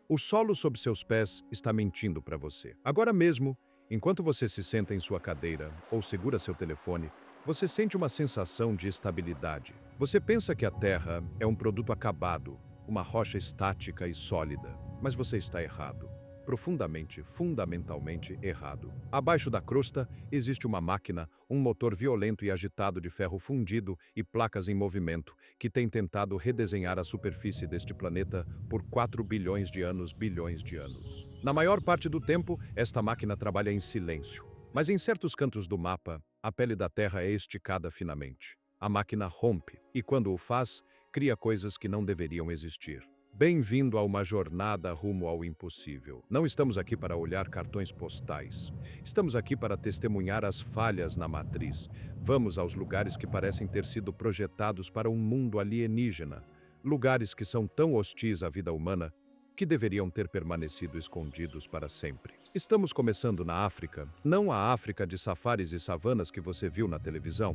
O solo sob seus pés está mentindo para você. Agora mesmo, enquanto você se senta em sua cadeira ou segura seu telefone, você sente uma sensação de estabilidade. Você pensa que a Terra é um produto acabado, uma rocha estática e sólida, mas você está errado. Profundamente, fundamentalmente errado. Abaixo da crosta existe uma máquina, um motor violento e agitado de ferro fundido e placas em movimento, que tem tentado redesenhar a superfície deste planeta por 4 bilhões de anos, bilhões de anos. Na maior parte do tempo, esta máquina trabalha em silêncio. Mas em certos cantos do mapa, a pele da Terra é esticada finamente. A máquina rompe, e quando o faz, cria coisas que não deveriam existir. Bem-vindo a uma jornada rumo ao impossível. Não estamos aqui para olhar cartões postais. Estamos aqui para testemunhar as falhas na matriz. Vamos aos lugares que parecem ter sido projetados para um mundo alienígena. Lugares que são tão hostis à vida humana que deveriam ter permanecido escondidos para sempre. Estamos começando na África, não a África de safaris e savanas que você viu na televisão,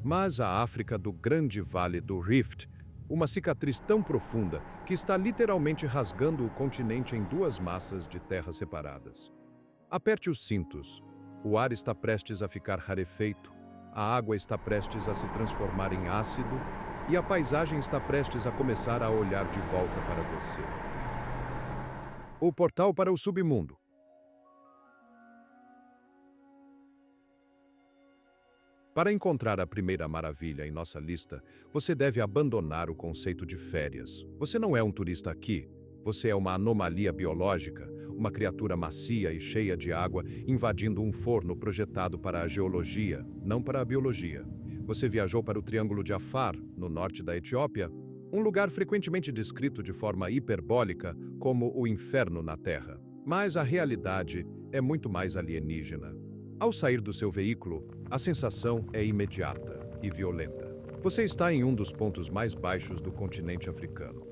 mas a África do Grande Vale do Rift, uma cicatriz tão profunda que está literalmente rasgando o continente em duas massas de terra separadas. Aperte os cintos. O ar está prestes a ficar rarefeito, a água está prestes a se transformar em ácido e a paisagem está prestes a começar a olhar de volta para você. O portal para o submundo. Para encontrar a primeira maravilha em nossa lista, você deve abandonar o conceito de férias. Você não é um turista aqui. Você é uma anomalia biológica, uma criatura macia e cheia de água invadindo um forno projetado para a geologia, não para a biologia. Você viajou para o Triângulo de Afar, no norte da Etiópia, um lugar frequentemente descrito de forma hiperbólica como o inferno na Terra. Mas a realidade é muito mais alienígena. Ao sair do seu veículo, a sensação é imediata e violenta. Você está em um dos pontos mais baixos do continente africano.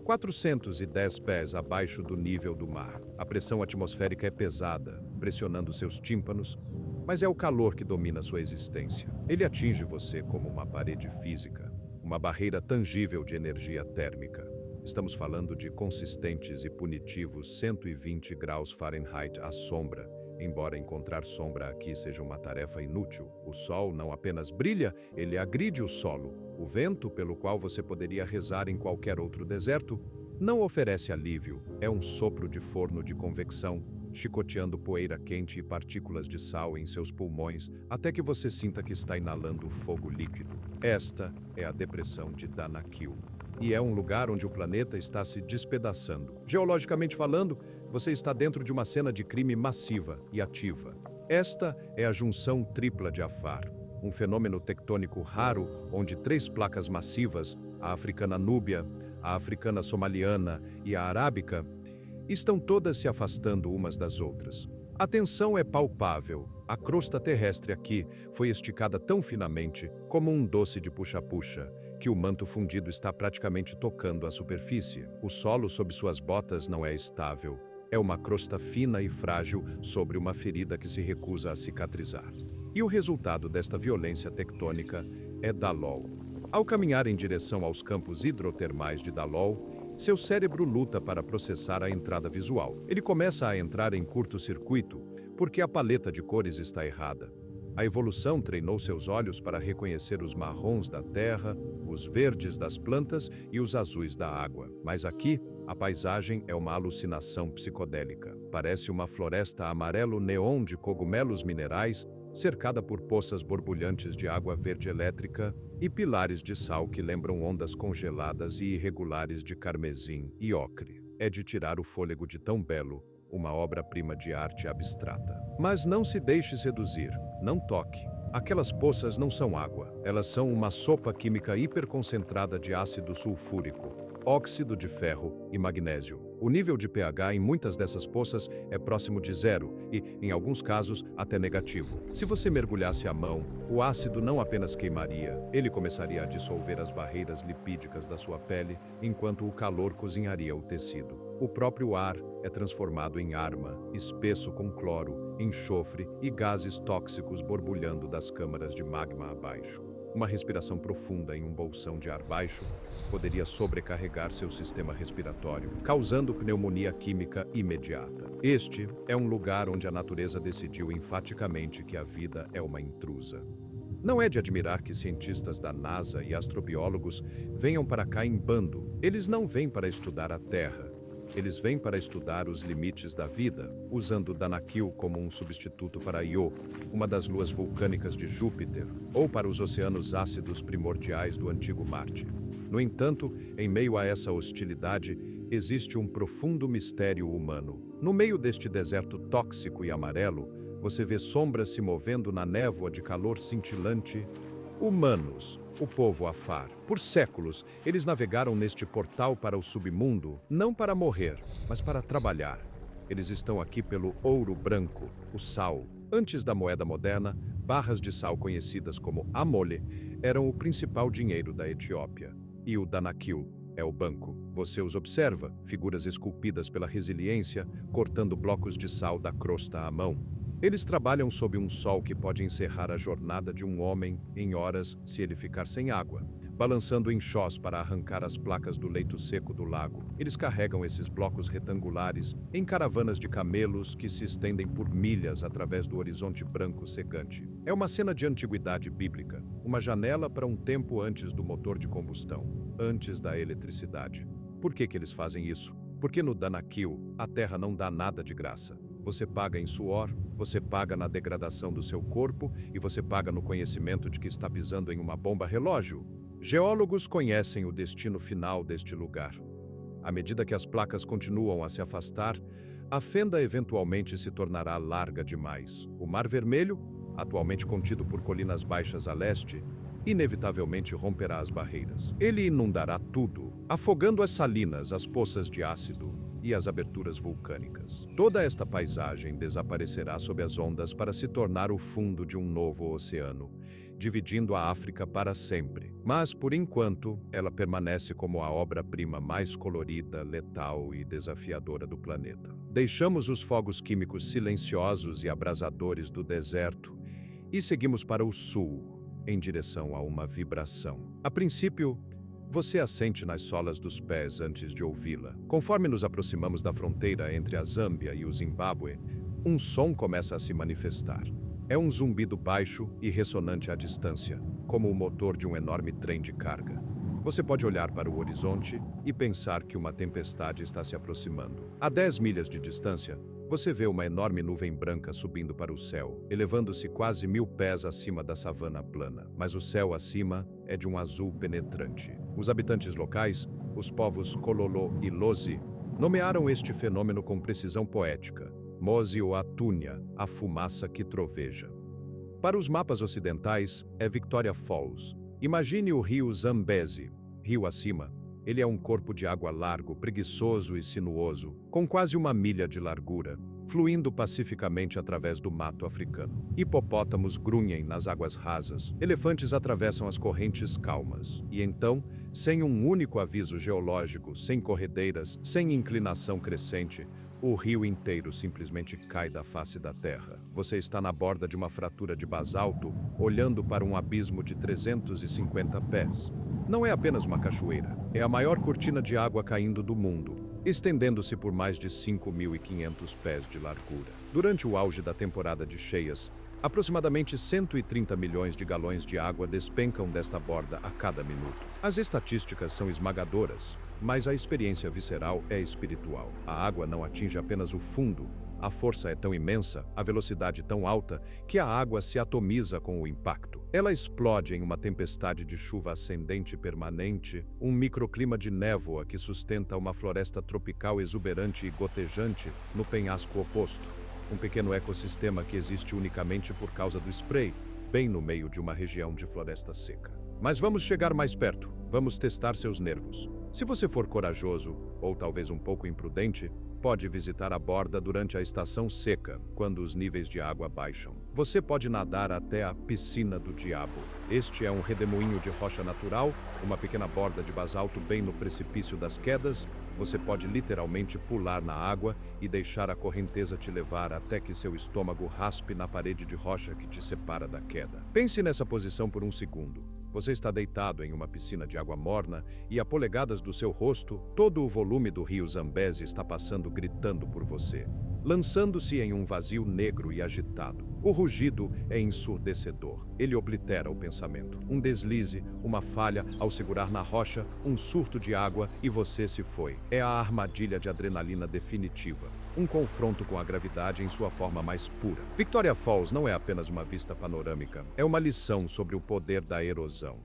410 pés abaixo do nível do mar. A pressão atmosférica é pesada, pressionando seus tímpanos, mas é o calor que domina sua existência. Ele atinge você como uma parede física, uma barreira tangível de energia térmica. Estamos falando de consistentes e punitivos 120 graus Fahrenheit à sombra. Embora encontrar sombra aqui seja uma tarefa inútil, o sol não apenas brilha, ele agride o solo. O vento, pelo qual você poderia rezar em qualquer outro deserto, não oferece alívio. É um sopro de forno de convecção, chicoteando poeira quente e partículas de sal em seus pulmões, até que você sinta que está inalando fogo líquido. Esta é a depressão de Danakil. E é um lugar onde o planeta está se despedaçando. Geologicamente falando, você está dentro de uma cena de crime massiva e ativa. Esta é a junção tripla de Afar, um fenômeno tectônico raro onde 3 placas massivas, a africana núbia, a africana somaliana e a arábica, estão todas se afastando umas das outras. A tensão é palpável. A crosta terrestre aqui foi esticada tão finamente como um doce de puxa-puxa, que o manto fundido está praticamente tocando a superfície. O solo sob suas botas não é estável. É uma crosta fina e frágil sobre uma ferida que se recusa a cicatrizar. E o resultado desta violência tectônica é Dalol. Ao caminhar em direção aos campos hidrotermais de Dalol, seu cérebro luta para processar a entrada visual. Ele começa a entrar em curto-circuito porque a paleta de cores está errada. A evolução treinou seus olhos para reconhecer os marrons da terra, os verdes das plantas e os azuis da água. Mas aqui, a paisagem é uma alucinação psicodélica. Parece uma floresta amarelo-neon de cogumelos minerais, cercada por poças borbulhantes de água verde elétrica e pilares de sal que lembram ondas congeladas e irregulares de carmesim e ocre. É de tirar o fôlego de tão belo, uma obra-prima de arte abstrata. Mas não se deixe seduzir, não toque. Aquelas poças não são água, elas são uma sopa química hiperconcentrada de ácido sulfúrico, óxido de ferro e magnésio. O nível de pH em muitas dessas poças é próximo de 0 e, em alguns casos, até negativo. Se você mergulhasse a mão, o ácido não apenas queimaria, ele começaria a dissolver as barreiras lipídicas da sua pele, enquanto o calor cozinharia o tecido. O próprio ar é transformado em arma, espesso com cloro, enxofre e gases tóxicos borbulhando das câmaras de magma abaixo. Uma respiração profunda em um bolsão de ar baixo poderia sobrecarregar seu sistema respiratório, causando pneumonia química imediata. Este é um lugar onde a natureza decidiu enfaticamente que a vida é uma intrusa. Não é de admirar que cientistas da NASA e astrobiólogos venham para cá em bando. Eles não vêm para estudar a Terra. Eles vêm para estudar os limites da vida, usando Danakil como um substituto para Io, uma das luas vulcânicas de Júpiter, ou para os oceanos ácidos primordiais do antigo Marte. No entanto, em meio a essa hostilidade, existe um profundo mistério humano. No meio deste deserto tóxico e amarelo, você vê sombras se movendo na névoa de calor cintilante. Humanos, o povo Afar. Por séculos, eles navegaram neste portal para o submundo, não para morrer, mas para trabalhar. Eles estão aqui pelo ouro branco, o sal. Antes da moeda moderna, barras de sal conhecidas como amole eram o principal dinheiro da Etiópia. E o Danakil é o banco. Você os observa, figuras esculpidas pela resiliência, cortando blocos de sal da crosta à mão. Eles trabalham sob um sol que pode encerrar a jornada de um homem em horas se ele ficar sem água, balançando enxós para arrancar as placas do leito seco do lago. Eles carregam esses blocos retangulares em caravanas de camelos que se estendem por milhas através do horizonte branco cegante. É uma cena de antiguidade bíblica, uma janela para um tempo antes do motor de combustão, antes da eletricidade. Por que eles fazem isso? Porque no Danakil, a terra não dá nada de graça. Você paga em suor, você paga na degradação do seu corpo e você paga no conhecimento de que está pisando em uma bomba relógio. Geólogos conhecem o destino final deste lugar. À medida que as placas continuam a se afastar, a fenda eventualmente se tornará larga demais. O Mar Vermelho, atualmente contido por colinas baixas a leste, inevitavelmente romperá as barreiras. Ele inundará tudo, afogando as salinas, as poças de ácido e as aberturas vulcânicas. Toda esta paisagem desaparecerá sob as ondas para se tornar o fundo de um novo oceano, dividindo a África para sempre. Mas, por enquanto, ela permanece como a obra-prima mais colorida, letal e desafiadora do planeta. Deixamos os fogos químicos silenciosos e abrasadores do deserto e seguimos para o sul, em direção a uma vibração. A princípio, você a sente nas solas dos pés antes de ouvi-la. Conforme nos aproximamos da fronteira entre a Zâmbia e o Zimbábue, um som começa a se manifestar. É um zumbido baixo e ressonante à distância, como o motor de um enorme trem de carga. Você pode olhar para o horizonte e pensar que uma tempestade está se aproximando. A 10 milhas de distância, você vê uma enorme nuvem branca subindo para o céu, elevando-se quase 1000 pés acima da savana plana. Mas o céu acima é de um azul penetrante. Os habitantes locais, os povos Kololo e Lozi, nomearam este fenômeno com precisão poética. Mozi ou Atúnia, a fumaça que troveja. Para os mapas ocidentais, é Victoria Falls. Imagine o rio Zambezi. Rio acima, ele é um corpo de água largo, preguiçoso e sinuoso, com quase 1 milha de largura, fluindo pacificamente através do mato africano. Hipopótamos grunhem nas águas rasas, elefantes atravessam as correntes calmas. E então, sem um único aviso geológico, sem corredeiras, sem inclinação crescente, o rio inteiro simplesmente cai da face da terra. Você está na borda de uma fratura de basalto, olhando para um abismo de 350 pés. Não é apenas uma cachoeira, é a maior cortina de água caindo do mundo, estendendo-se por mais de 5.500 pés de largura. Durante o auge da temporada de cheias, aproximadamente 130 milhões de galões de água despencam desta borda a cada minuto. As estatísticas são esmagadoras, mas a experiência visceral é espiritual. A água não atinge apenas o fundo, a força é tão imensa, a velocidade tão alta, que a água se atomiza com o impacto. Ela explode em uma tempestade de chuva ascendente permanente, um microclima de névoa que sustenta uma floresta tropical exuberante e gotejante no penhasco oposto. Um pequeno ecossistema que existe unicamente por causa do spray, bem no meio de uma região de floresta seca. Mas vamos chegar mais perto, vamos testar seus nervos. Se você for corajoso, ou talvez um pouco imprudente, pode visitar a borda durante a estação seca, quando os níveis de água baixam. Você pode nadar até a Piscina do Diabo. Este é um redemoinho de rocha natural, uma pequena borda de basalto bem no precipício das quedas. Você pode literalmente pular na água e deixar a correnteza te levar até que seu estômago raspe na parede de rocha que te separa da queda. Pense nessa posição por um segundo. Você está deitado em uma piscina de água morna e, a polegadas do seu rosto, todo o volume do rio Zambeze está passando gritando por você, lançando-se em um vazio negro e agitado. O rugido é ensurdecedor. Ele oblitera o pensamento. Um deslize, uma falha ao segurar na rocha, um surto de água e você se foi. É a armadilha de adrenalina definitiva. Um confronto com a gravidade em sua forma mais pura. Victoria Falls não é apenas uma vista panorâmica, é uma lição sobre o poder da erosão.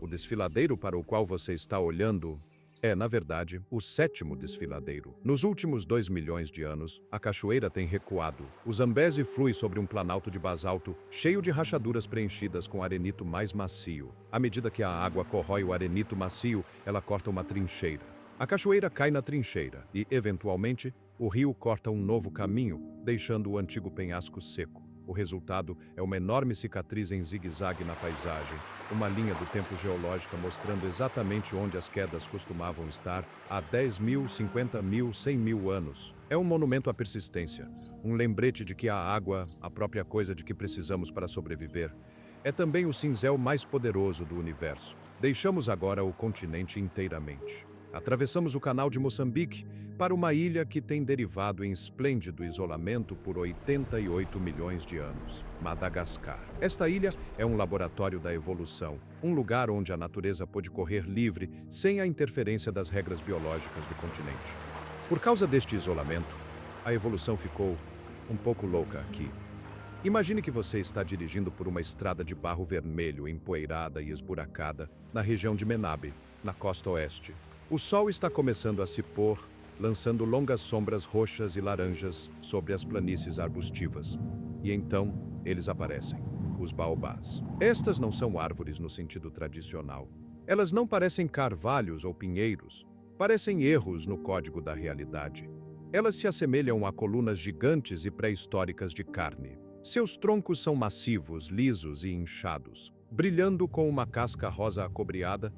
O desfiladeiro para o qual você está olhando é, na verdade, o 7º desfiladeiro. Nos últimos 2 milhões de anos, a cachoeira tem recuado. O Zambeze flui sobre um planalto de basalto, cheio de rachaduras preenchidas com arenito mais macio. À medida que a água corrói o arenito macio, ela corta uma trincheira. A cachoeira cai na trincheira e, eventualmente, o rio corta um novo caminho, deixando o antigo penhasco seco. O resultado é uma enorme cicatriz em zigue-zague na paisagem, uma linha do tempo geológica mostrando exatamente onde as quedas costumavam estar há 10 mil, 50 mil, 100 mil anos. É um monumento à persistência, um lembrete de que a água, a própria coisa de que precisamos para sobreviver, é também o cinzel mais poderoso do universo. Deixamos agora o continente inteiramente. Atravessamos o canal de Moçambique para uma ilha que tem derivado em esplêndido isolamento por 88 milhões de anos, Madagascar. Esta ilha é um laboratório da evolução, um lugar onde a natureza pôde correr livre sem a interferência das regras biológicas do continente. Por causa deste isolamento, a evolução ficou um pouco louca aqui. Imagine que você está dirigindo por uma estrada de barro vermelho, empoeirada e esburacada, na região de Menabe, na costa oeste. O sol está começando a se pôr, lançando longas sombras roxas e laranjas sobre as planícies arbustivas. E então, eles aparecem, os baobás. Estas não são árvores no sentido tradicional. Elas não parecem carvalhos ou pinheiros. Parecem erros no código da realidade. Elas se assemelham a colunas gigantes e pré-históricas de carne. Seus troncos são massivos, lisos e inchados, brilhando com uma casca rosa acobreada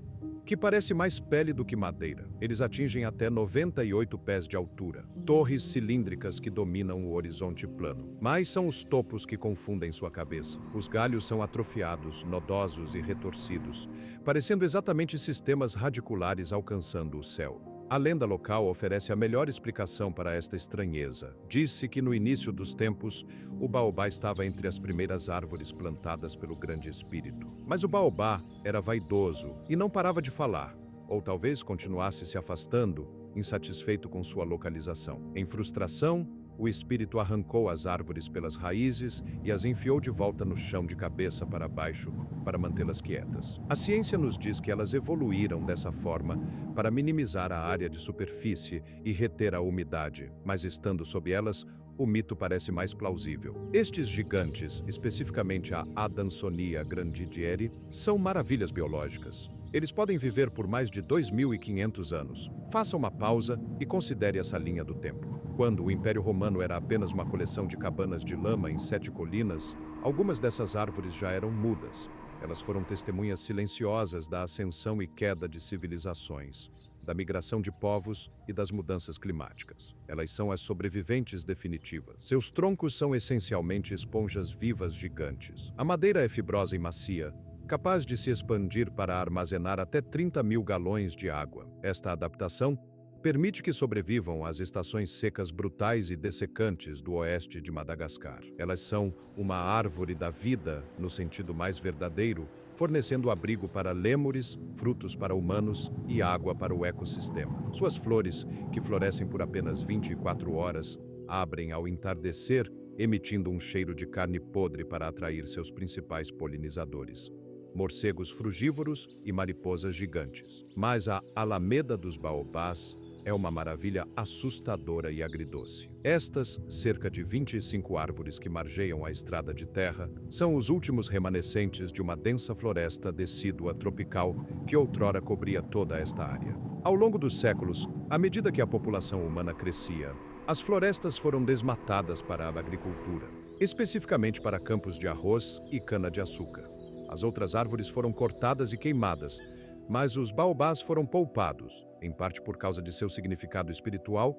que parece mais pele do que madeira. Eles atingem até 98 pés de altura, torres cilíndricas que dominam o horizonte plano. Mas são os topos que confundem sua cabeça. Os galhos são atrofiados, nodosos e retorcidos, parecendo exatamente sistemas radiculares alcançando o céu. A lenda local oferece a melhor explicação para esta estranheza. Diz-se que no início dos tempos, o baobá estava entre as primeiras árvores plantadas pelo Grande Espírito. Mas o baobá era vaidoso e não parava de falar, ou talvez continuasse se afastando, insatisfeito com sua localização. Em frustração, o espírito arrancou as árvores pelas raízes e as enfiou de volta no chão de cabeça para baixo para mantê-las quietas. A ciência nos diz que elas evoluíram dessa forma para minimizar a área de superfície e reter a umidade, mas estando sob elas, o mito parece mais plausível. Estes gigantes, especificamente a Adansonia grandidieri, são maravilhas biológicas. Eles podem viver por mais de 2.500 anos. Faça uma pausa e considere essa linha do tempo. Quando o Império Romano era apenas uma coleção de cabanas de lama em 7 colinas, algumas dessas árvores já eram mudas. Elas foram testemunhas silenciosas da ascensão e queda de civilizações, da migração de povos e das mudanças climáticas. Elas são as sobreviventes definitivas. Seus troncos são essencialmente esponjas vivas gigantes. A madeira é fibrosa e macia, capaz de se expandir para armazenar até 30 mil galões de água. Esta adaptação permite que sobrevivam às estações secas brutais e dessecantes do oeste de Madagascar. Elas são uma árvore da vida, no sentido mais verdadeiro, fornecendo abrigo para lêmures, frutos para humanos e água para o ecossistema. Suas flores, que florescem por apenas 24 horas, abrem ao entardecer, emitindo um cheiro de carne podre para atrair seus principais polinizadores: morcegos frugívoros e mariposas gigantes. Mas a Alameda dos Baobás é uma maravilha assustadora e agridoce. Estas, cerca de 25 árvores que margeiam a estrada de terra, são os últimos remanescentes de uma densa floresta decídua tropical que outrora cobria toda esta área. Ao longo dos séculos, à medida que a população humana crescia, as florestas foram desmatadas para a agricultura, especificamente para campos de arroz e cana-de-açúcar. As outras árvores foram cortadas e queimadas, mas os baobás foram poupados, em parte por causa de seu significado espiritual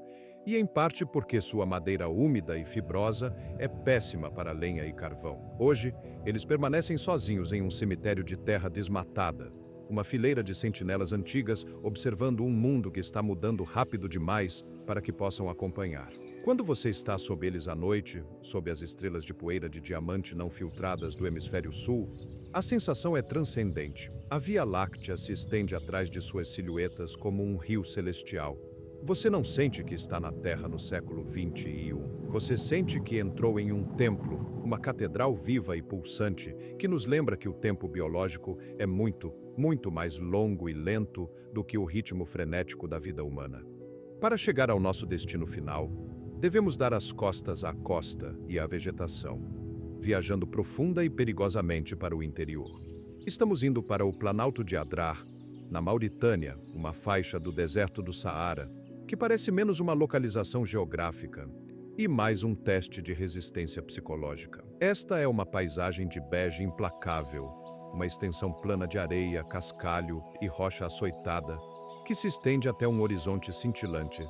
E em parte porque sua madeira úmida e fibrosa é péssima para lenha e carvão. Hoje, eles permanecem sozinhos em um cemitério de terra desmatada, uma fileira de sentinelas antigas observando um mundo que está mudando rápido demais para que possam acompanhar. Quando você está sob eles à noite, sob as estrelas de poeira de diamante não filtradas do hemisfério sul, a sensação é transcendente. A Via Láctea se estende atrás de suas silhuetas como um rio celestial. Você não sente que está na Terra no século 21. Você sente que entrou em um templo, uma catedral viva e pulsante, que nos lembra que o tempo biológico é muito mais longo e lento do que o ritmo frenético da vida humana. Para chegar ao nosso destino final, devemos dar as costas à costa e à vegetação, viajando profunda e perigosamente para o interior. Estamos indo para o Planalto de Adrar, na Mauritânia, uma faixa do deserto do Saara, que parece menos uma localização geográfica e mais um teste de resistência psicológica. Esta é uma paisagem de bege implacável, uma extensão plana de areia, cascalho e rocha açoitada, que se estende até um horizonte cintilante,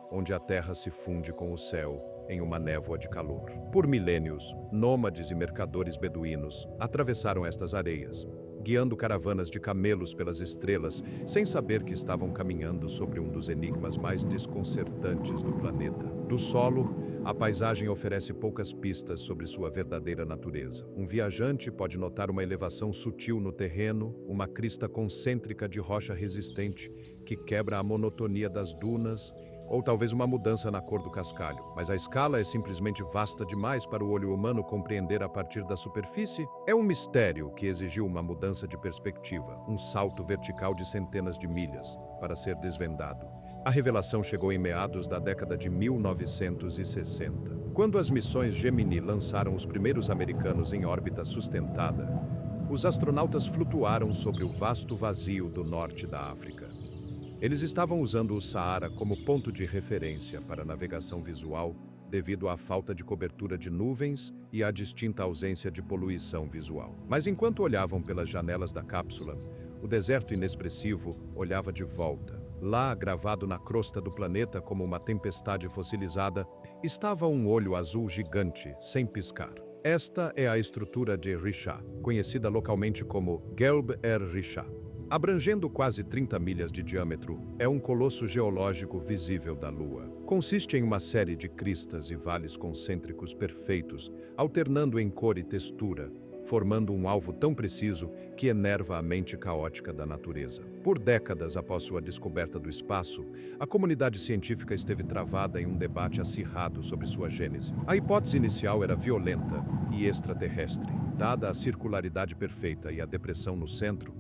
onde a terra se funde com o céu em uma névoa de calor. Por milênios, nômades e mercadores beduínos atravessaram estas areias, guiando caravanas de camelos pelas estrelas, sem saber que estavam caminhando sobre um dos enigmas mais desconcertantes do planeta. Do solo, a paisagem oferece poucas pistas sobre sua verdadeira natureza. Um viajante pode notar uma elevação sutil no terreno, uma crista concêntrica de rocha resistente que quebra a monotonia das dunas, ou talvez uma mudança na cor do cascalho. Mas a escala é simplesmente vasta demais para o olho humano compreender a partir da superfície. É um mistério que exigiu uma mudança de perspectiva, um salto vertical de centenas de milhas, para ser desvendado. A revelação chegou em meados da década de 1960, quando as missões Gemini lançaram os primeiros americanos em órbita sustentada. Os astronautas flutuaram sobre o vasto vazio do norte da África. Eles estavam usando o Saara como ponto de referência para navegação visual devido à falta de cobertura de nuvens e à distinta ausência de poluição visual. Mas enquanto olhavam pelas janelas da cápsula, o deserto inexpressivo olhava de volta. Lá, gravado na crosta do planeta como uma tempestade fossilizada, estava um olho azul gigante, sem piscar. Esta é a estrutura de Richat, conhecida localmente como Gelb-er-Richat. Abrangendo quase 30 milhas de diâmetro, é um colosso geológico visível da Lua. Consiste em uma série de cristas e vales concêntricos perfeitos, alternando em cor e textura, formando um alvo tão preciso que enerva a mente caótica da natureza. Por décadas após sua descoberta do espaço, a comunidade científica esteve travada em um debate acirrado sobre sua gênese. A hipótese inicial era violenta e extraterrestre. Dada a circularidade perfeita e a depressão no centro,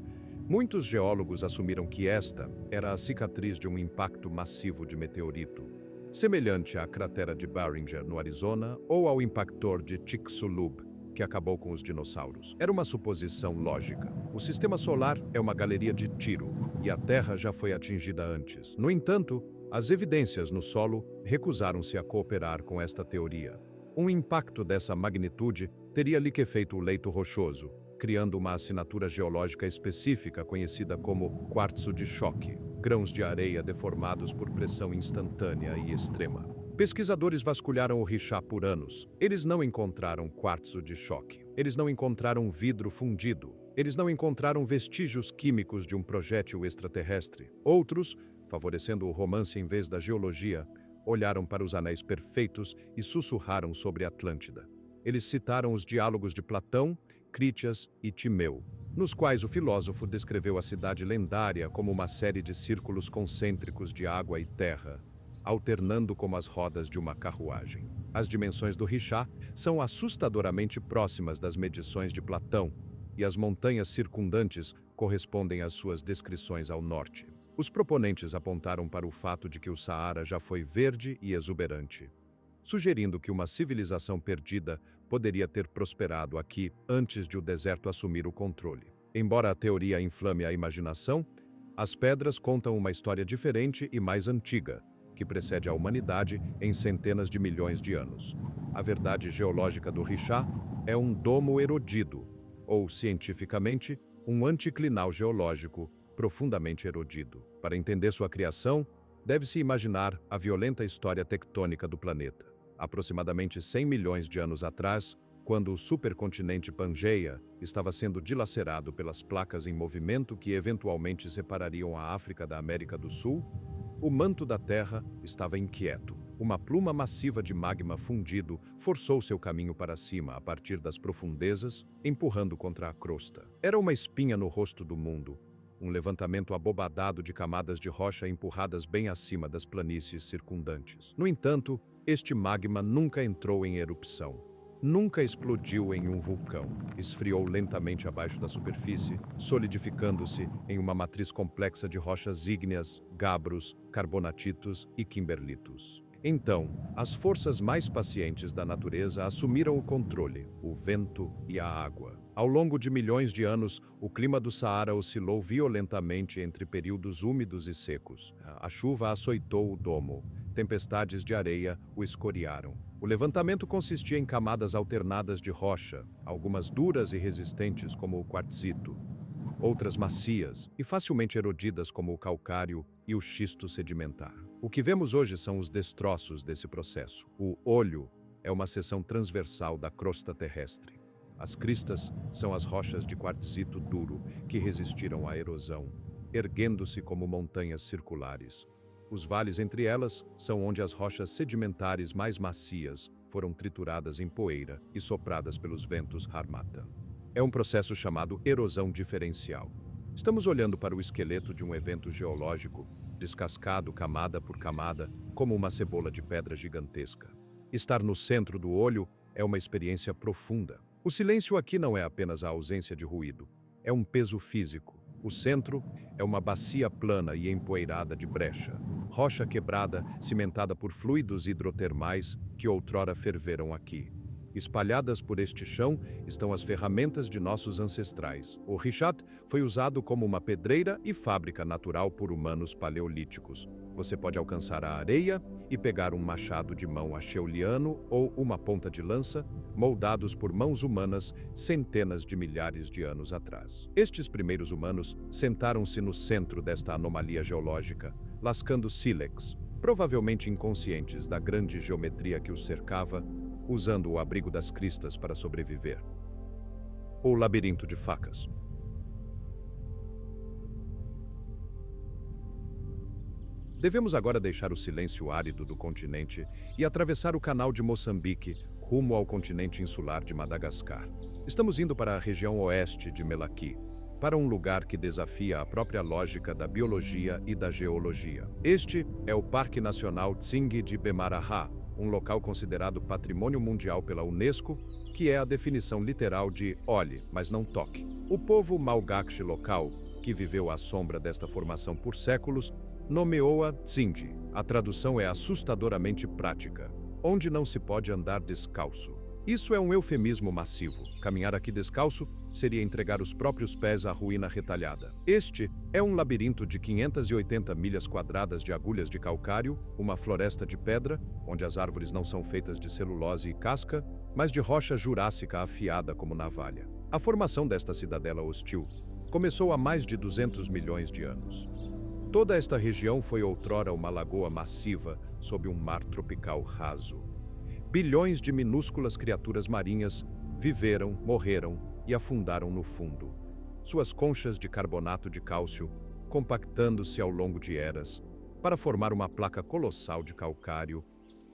muitos geólogos assumiram que esta era a cicatriz de um impacto massivo de meteorito, semelhante à cratera de Barringer, no Arizona, ou ao impactor de Chicxulub, que acabou com os dinossauros. Era uma suposição lógica. O sistema solar é uma galeria de tiro, e a Terra já foi atingida antes. No entanto, as evidências no solo recusaram-se a cooperar com esta teoria. Um impacto dessa magnitude teria liquefeito o leito rochoso, criando uma assinatura geológica específica conhecida como quartzo de choque, grãos de areia deformados por pressão instantânea e extrema. Pesquisadores vasculharam o Richat por anos. Eles não encontraram quartzo de choque. Eles não encontraram vidro fundido. Eles não encontraram vestígios químicos de um projétil extraterrestre. Outros, favorecendo o romance em vez da geologia, olharam para os anéis perfeitos e sussurraram sobre Atlântida. Eles citaram os diálogos de Platão, Crítias e Timeu, nos quais o filósofo descreveu a cidade lendária como uma série de círculos concêntricos de água e terra, alternando como as rodas de uma carruagem. As dimensões do Richat são assustadoramente próximas das medições de Platão, e as montanhas circundantes correspondem às suas descrições ao norte. Os proponentes apontaram para o fato de que o Saara já foi verde e exuberante, sugerindo que uma civilização perdida poderia ter prosperado aqui antes de o deserto assumir o controle. Embora a teoria inflame a imaginação, as pedras contam uma história diferente e mais antiga, que precede a humanidade em centenas de milhões de anos. A verdade geológica do Richat é um domo erodido, ou, cientificamente, um anticlinal geológico profundamente erodido. Para entender sua criação, Deve-se imaginar a violenta história tectônica do planeta. Aproximadamente 100 milhões de anos atrás, quando o supercontinente Pangeia estava sendo dilacerado pelas placas em movimento que eventualmente separariam a África da América do Sul, o manto da Terra estava inquieto. Uma pluma massiva de magma fundido forçou seu caminho para cima a partir das profundezas, empurrando contra a crosta. Era uma espinha no rosto do mundo, um levantamento abobadado de camadas de rocha empurradas bem acima das planícies circundantes. No entanto, este magma nunca entrou em erupção. Nunca explodiu em um vulcão. Esfriou lentamente abaixo da superfície, solidificando-se em uma matriz complexa de rochas ígneas, gabros, carbonatitos e kimberlitos. Então, as forças mais pacientes da natureza assumiram o controle, o vento e a água. Ao longo de milhões de anos, o clima do Saara oscilou violentamente entre períodos úmidos e secos. A chuva açoitou o domo, tempestades de areia o escoriaram. O levantamento consistia em camadas alternadas de rocha, algumas duras e resistentes como o quartzito, outras macias e facilmente erodidas como o calcário e o xisto sedimentar. O que vemos hoje são os destroços desse processo. O olho é uma seção transversal da crosta terrestre. As cristas são as rochas de quartzito duro que resistiram à erosão, erguendo-se como montanhas circulares. Os vales entre elas são onde as rochas sedimentares mais macias foram trituradas em poeira e sopradas pelos ventos Harmattan. É um processo chamado erosão diferencial. Estamos olhando para o esqueleto de um evento geológico, descascado camada por camada, como uma cebola de pedra gigantesca. Estar no centro do olho é uma experiência profunda. O silêncio aqui não é apenas a ausência de ruído, é um peso físico. O centro é uma bacia plana e empoeirada de brecha, rocha quebrada, cimentada por fluidos hidrotermais que outrora ferveram aqui. Espalhadas por este chão estão as ferramentas de nossos ancestrais. O Richat foi usado como uma pedreira e fábrica natural por humanos paleolíticos. Você pode alcançar a areia e pegar um machado de mão acheuliano ou uma ponta de lança, moldados por mãos humanas centenas de milhares de anos atrás. Estes primeiros humanos sentaram-se no centro desta anomalia geológica, lascando sílex, provavelmente inconscientes da grande geometria que os cercava, usando o abrigo das cristas para sobreviver. O labirinto de facas. Devemos agora deixar o silêncio árido do continente e atravessar o canal de Moçambique rumo ao continente insular de Madagascar. Estamos indo para a região oeste de Melaky, para um lugar que desafia a própria lógica da biologia e da geologia. Este é o Parque Nacional Tsingy de Bemaraha, um local considerado Patrimônio Mundial pela Unesco, que é a definição literal de olhe, mas não toque. O povo Malgache local, que viveu à sombra desta formação por séculos, nomeou-a Tsingy. A tradução é assustadoramente prática, onde não se pode andar descalço. Isso é um eufemismo massivo. Caminhar aqui descalço seria entregar os próprios pés à ruína retalhada. Este é um labirinto de 580 milhas quadradas de agulhas de calcário, uma floresta de pedra, onde as árvores não são feitas de celulose e casca, mas de rocha jurássica afiada como navalha. A formação desta cidadela hostil começou há mais de 200 milhões de anos. Toda esta região foi outrora uma lagoa massiva sob um mar tropical raso. Bilhões de minúsculas criaturas marinhas viveram, morreram e afundaram no fundo. Suas conchas de carbonato de cálcio compactando-se ao longo de eras para formar uma placa colossal de calcário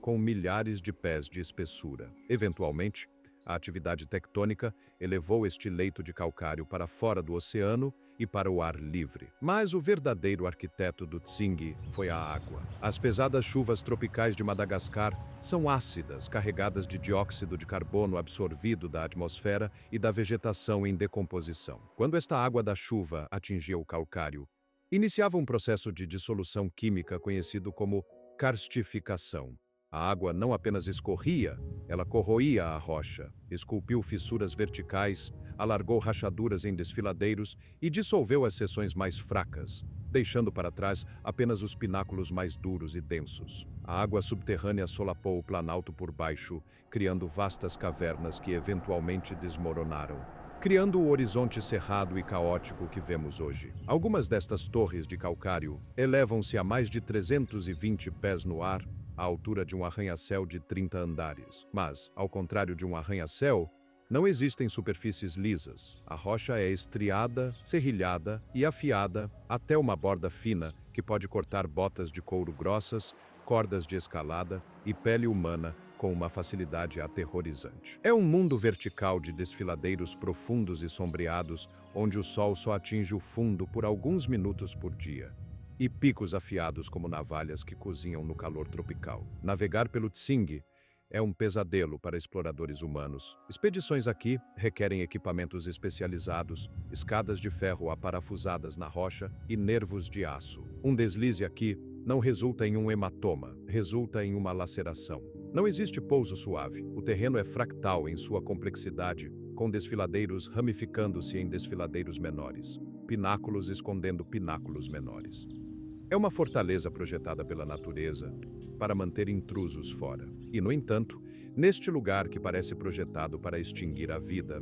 com milhares de pés de espessura. Eventualmente, a atividade tectônica elevou este leito de calcário para fora do oceano e para o ar livre. Mas o verdadeiro arquiteto do Tsingy foi a água. As pesadas chuvas tropicais de Madagascar são ácidas, carregadas de dióxido de carbono absorvido da atmosfera e da vegetação em decomposição. Quando esta água da chuva atingia o calcário, iniciava um processo de dissolução química conhecido como karstificação. A água não apenas escorria, ela corroía a rocha, esculpiu fissuras verticais, alargou rachaduras em desfiladeiros e dissolveu as seções mais fracas, deixando para trás apenas os pináculos mais duros e densos. A água subterrânea solapou o planalto por baixo, criando vastas cavernas que eventualmente desmoronaram, criando o horizonte cerrado e caótico que vemos hoje. Algumas destas torres de calcário elevam-se a mais de 320 pés no ar, à altura de um arranha-céu de 30 andares. Mas, ao contrário de um arranha-céu, não existem superfícies lisas. A rocha é estriada, serrilhada e afiada até uma borda fina que pode cortar botas de couro grossas, cordas de escalada e pele humana com uma facilidade aterrorizante. É um mundo vertical de desfiladeiros profundos e sombreados, onde o sol só atinge o fundo por alguns minutos por dia, e picos afiados como navalhas que cozinham no calor tropical. Navegar pelo Tsing é um pesadelo para exploradores humanos. Expedições aqui requerem equipamentos especializados, escadas de ferro aparafusadas na rocha e nervos de aço. Um deslize aqui não resulta em um hematoma, resulta em uma laceração. Não existe pouso suave. O terreno é fractal em sua complexidade, com desfiladeiros ramificando-se em desfiladeiros menores, pináculos escondendo pináculos menores. É uma fortaleza projetada pela natureza para manter intrusos fora. E, no entanto, neste lugar que parece projetado para extinguir a vida,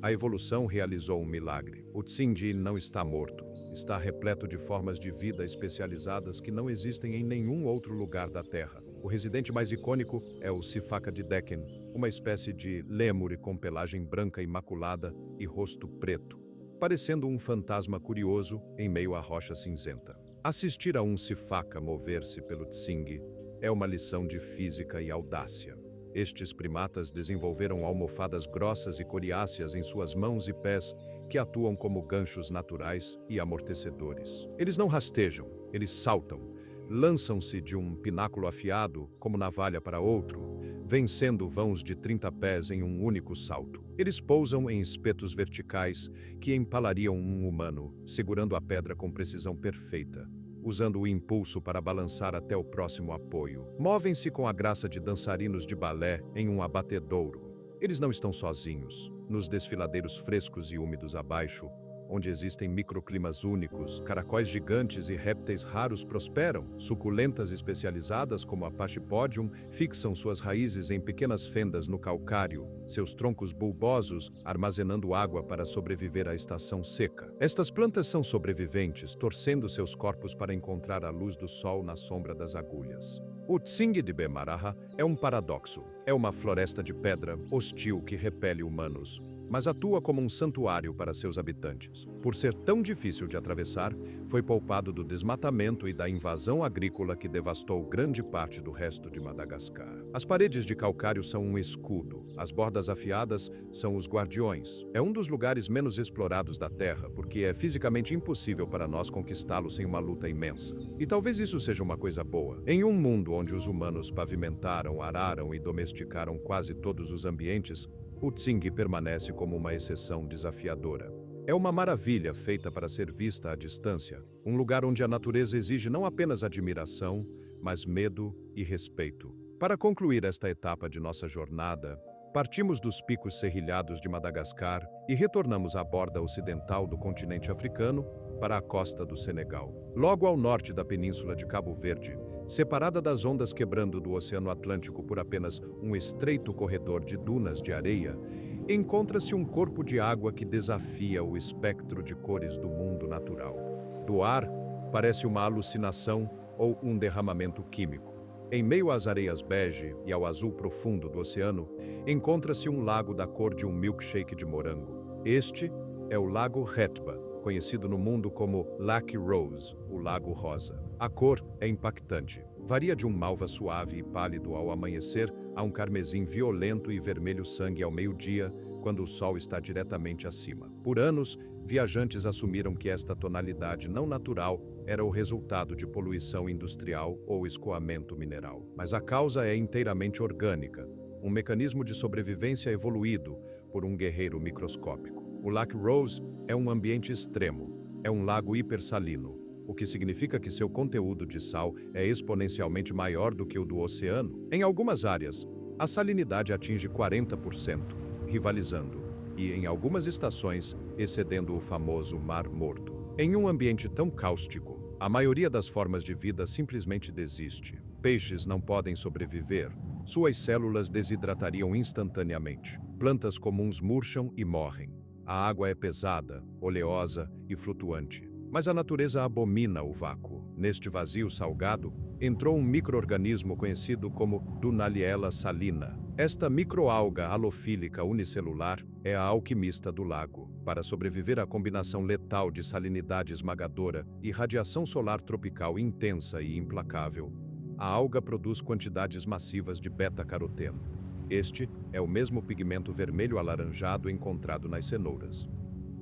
a evolução realizou um milagre. O Tsing não está morto. Está repleto de formas de vida especializadas que não existem em nenhum outro lugar da Terra. O residente mais icônico é o Sifaka de Decken, uma espécie de lêmure com pelagem branca imaculada e rosto preto, parecendo um fantasma curioso em meio à rocha cinzenta. Assistir a um Sifaka mover-se pelo Tsing é uma lição de física e audácia. Estes primatas desenvolveram almofadas grossas e coriáceas em suas mãos e pés que atuam como ganchos naturais e amortecedores. Eles não rastejam, eles saltam, lançam-se de um pináculo afiado como navalha para outro, vencendo vãos de 30 pés em um único salto. Eles pousam em espetos verticais que empalariam um humano, segurando a pedra com precisão perfeita, usando o impulso para balançar até o próximo apoio. Movem-se com a graça de dançarinos de balé em um abatedouro. Eles não estão sozinhos. Nos desfiladeiros frescos e úmidos abaixo, onde existem microclimas únicos, caracóis gigantes e répteis raros prosperam. Suculentas especializadas como a Pachypodium fixam suas raízes em pequenas fendas no calcário, seus troncos bulbosos armazenando água para sobreviver à estação seca. Estas plantas são sobreviventes, torcendo seus corpos para encontrar a luz do sol na sombra das agulhas. O Tsing de Bemaraha é um paradoxo. É uma floresta de pedra hostil que repele humanos, mas atua como um santuário para seus habitantes. Por ser tão difícil de atravessar, foi poupado do desmatamento e da invasão agrícola que devastou grande parte do resto de Madagascar. As paredes de calcário são um escudo, as bordas afiadas são os guardiões. É um dos lugares menos explorados da Terra, porque é fisicamente impossível para nós conquistá-lo sem uma luta imensa. E talvez isso seja uma coisa boa. Em um mundo onde os humanos pavimentaram, araram e domesticaram quase todos os ambientes, o Tsing permanece como uma exceção desafiadora. É uma maravilha feita para ser vista à distância, um lugar onde a natureza exige não apenas admiração, mas medo e respeito. Para concluir esta etapa de nossa jornada, partimos dos picos serrilhados de Madagascar e retornamos à borda ocidental do continente africano para a costa do Senegal. Logo ao norte da península de Cabo Verde, separada das ondas quebrando do Oceano Atlântico por apenas um estreito corredor de dunas de areia, encontra-se um corpo de água que desafia o espectro de cores do mundo natural. Do ar, parece uma alucinação ou um derramamento químico. Em meio às areias bege e ao azul profundo do oceano, encontra-se um lago da cor de um milkshake de morango. Este é o Lago Retba, conhecido no mundo como Lac Rose, o Lago Rosa. A cor é impactante. Varia de um malva suave e pálido ao amanhecer a um carmesim violento e vermelho sangue ao meio-dia, quando o sol está diretamente acima. Por anos, viajantes assumiram que esta tonalidade não natural era o resultado de poluição industrial ou escoamento mineral. Mas a causa é inteiramente orgânica, um mecanismo de sobrevivência evoluído por um guerreiro microscópico. O Lac Rose é um ambiente extremo, é um lago hipersalino, o que significa que seu conteúdo de sal é exponencialmente maior do que o do oceano. Em algumas áreas, a salinidade atinge 40%, rivalizando, e em algumas estações, excedendo o famoso Mar Morto. Em um ambiente tão cáustico, a maioria das formas de vida simplesmente desiste. Peixes não podem sobreviver, suas células desidratariam instantaneamente. Plantas comuns murcham e morrem. A água é pesada, oleosa e flutuante. Mas a natureza abomina o vácuo. Neste vazio salgado, entrou um micro-organismo conhecido como Dunaliella salina. Esta microalga halofílica unicelular é a alquimista do lago. Para sobreviver à combinação letal de salinidade esmagadora e radiação solar tropical intensa e implacável, a alga produz quantidades massivas de beta-caroteno. Este é o mesmo pigmento vermelho-alaranjado encontrado nas cenouras.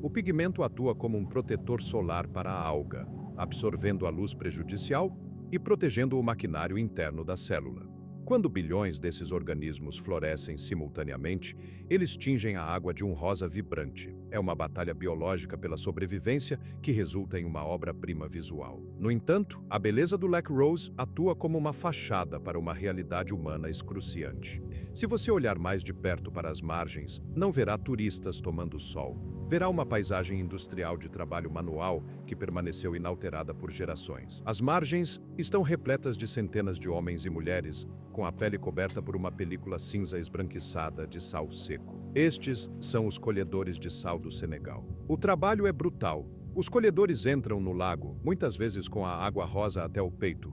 O pigmento atua como um protetor solar para a alga, absorvendo a luz prejudicial e protegendo o maquinário interno da célula. Quando bilhões desses organismos florescem simultaneamente, eles tingem a água de um rosa vibrante. É uma batalha biológica pela sobrevivência que resulta em uma obra-prima visual. No entanto, a beleza do Lake Rose atua como uma fachada para uma realidade humana excruciante. Se você olhar mais de perto para as margens, não verá turistas tomando sol. Verá uma paisagem industrial de trabalho manual que permaneceu inalterada por gerações. As margens estão repletas de centenas de homens e mulheres com a pele coberta por uma película cinza esbranquiçada de sal seco. Estes são os colhedores de sal do Senegal. O trabalho é brutal. Os colhedores entram no lago, muitas vezes com a água rosa até o peito.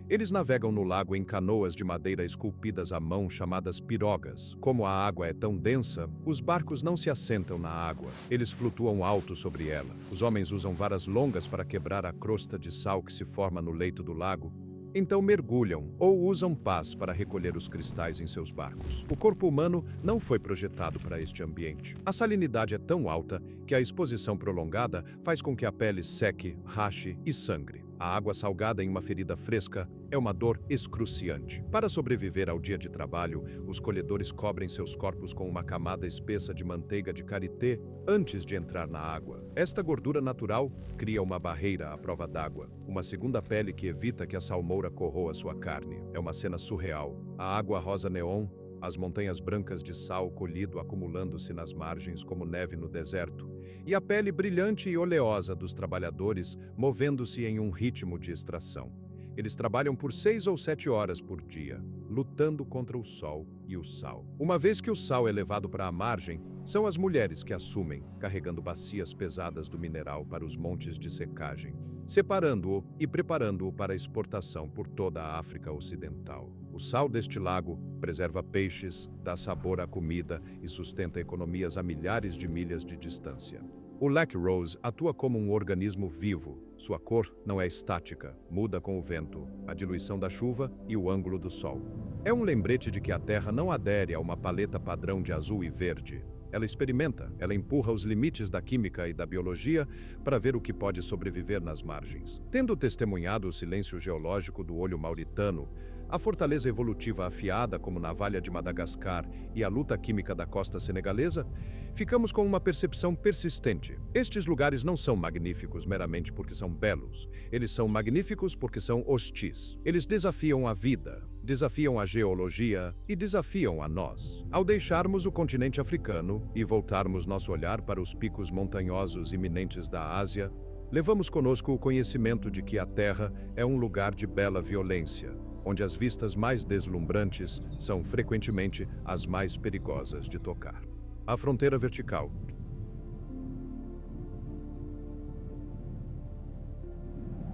Eles navegam no lago em canoas de madeira esculpidas à mão chamadas pirogas. Como a água é tão densa, os barcos não se assentam na água. Eles flutuam alto sobre ela. Os homens usam varas longas para quebrar a crosta de sal que se forma no leito do lago. Então mergulham ou usam pás para recolher os cristais em seus barcos. O corpo humano não foi projetado para este ambiente. A salinidade é tão alta que a exposição prolongada faz com que a pele seque, rache e sangre. A água salgada em uma ferida fresca é uma dor excruciante. Para sobreviver ao dia de trabalho, os colhedores cobrem seus corpos com uma camada espessa de manteiga de karité antes de entrar na água. Esta gordura natural cria uma barreira à prova d'água, uma segunda pele que evita que a salmoura corroa sua carne. É uma cena surreal. A água rosa neon, as montanhas brancas de sal colhido acumulando-se nas margens como neve no deserto, e a pele brilhante e oleosa dos trabalhadores movendo-se em um ritmo de extração. Eles trabalham por 6 ou 7 horas por dia, lutando contra o sol e o sal. Uma vez que o sal é levado para a margem, são as mulheres que assumem, carregando bacias pesadas do mineral para os montes de secagem, separando-o e preparando-o para exportação por toda a África Ocidental. O sal deste lago preserva peixes, dá sabor à comida e sustenta economias a milhares de milhas de distância. O Lake Rose atua como um organismo vivo. Sua cor não é estática, muda com o vento, a diluição da chuva e o ângulo do sol. É um lembrete de que a Terra não adere a uma paleta padrão de azul e verde. Ela experimenta, ela empurra os limites da química e da biologia para ver o que pode sobreviver nas margens. Tendo testemunhado o silêncio geológico do olho mauritano, a fortaleza evolutiva afiada como navalha de Madagascar e a luta química da costa senegalesa, ficamos com uma percepção persistente. Estes lugares não são magníficos meramente porque são belos. Eles são magníficos porque são hostis. Eles desafiam a vida, desafiam a geologia e desafiam a nós. Ao deixarmos o continente africano e voltarmos nosso olhar para os picos montanhosos iminentes da Ásia, levamos conosco o conhecimento de que a Terra é um lugar de bela violência, onde as vistas mais deslumbrantes são frequentemente as mais perigosas de tocar. A fronteira vertical.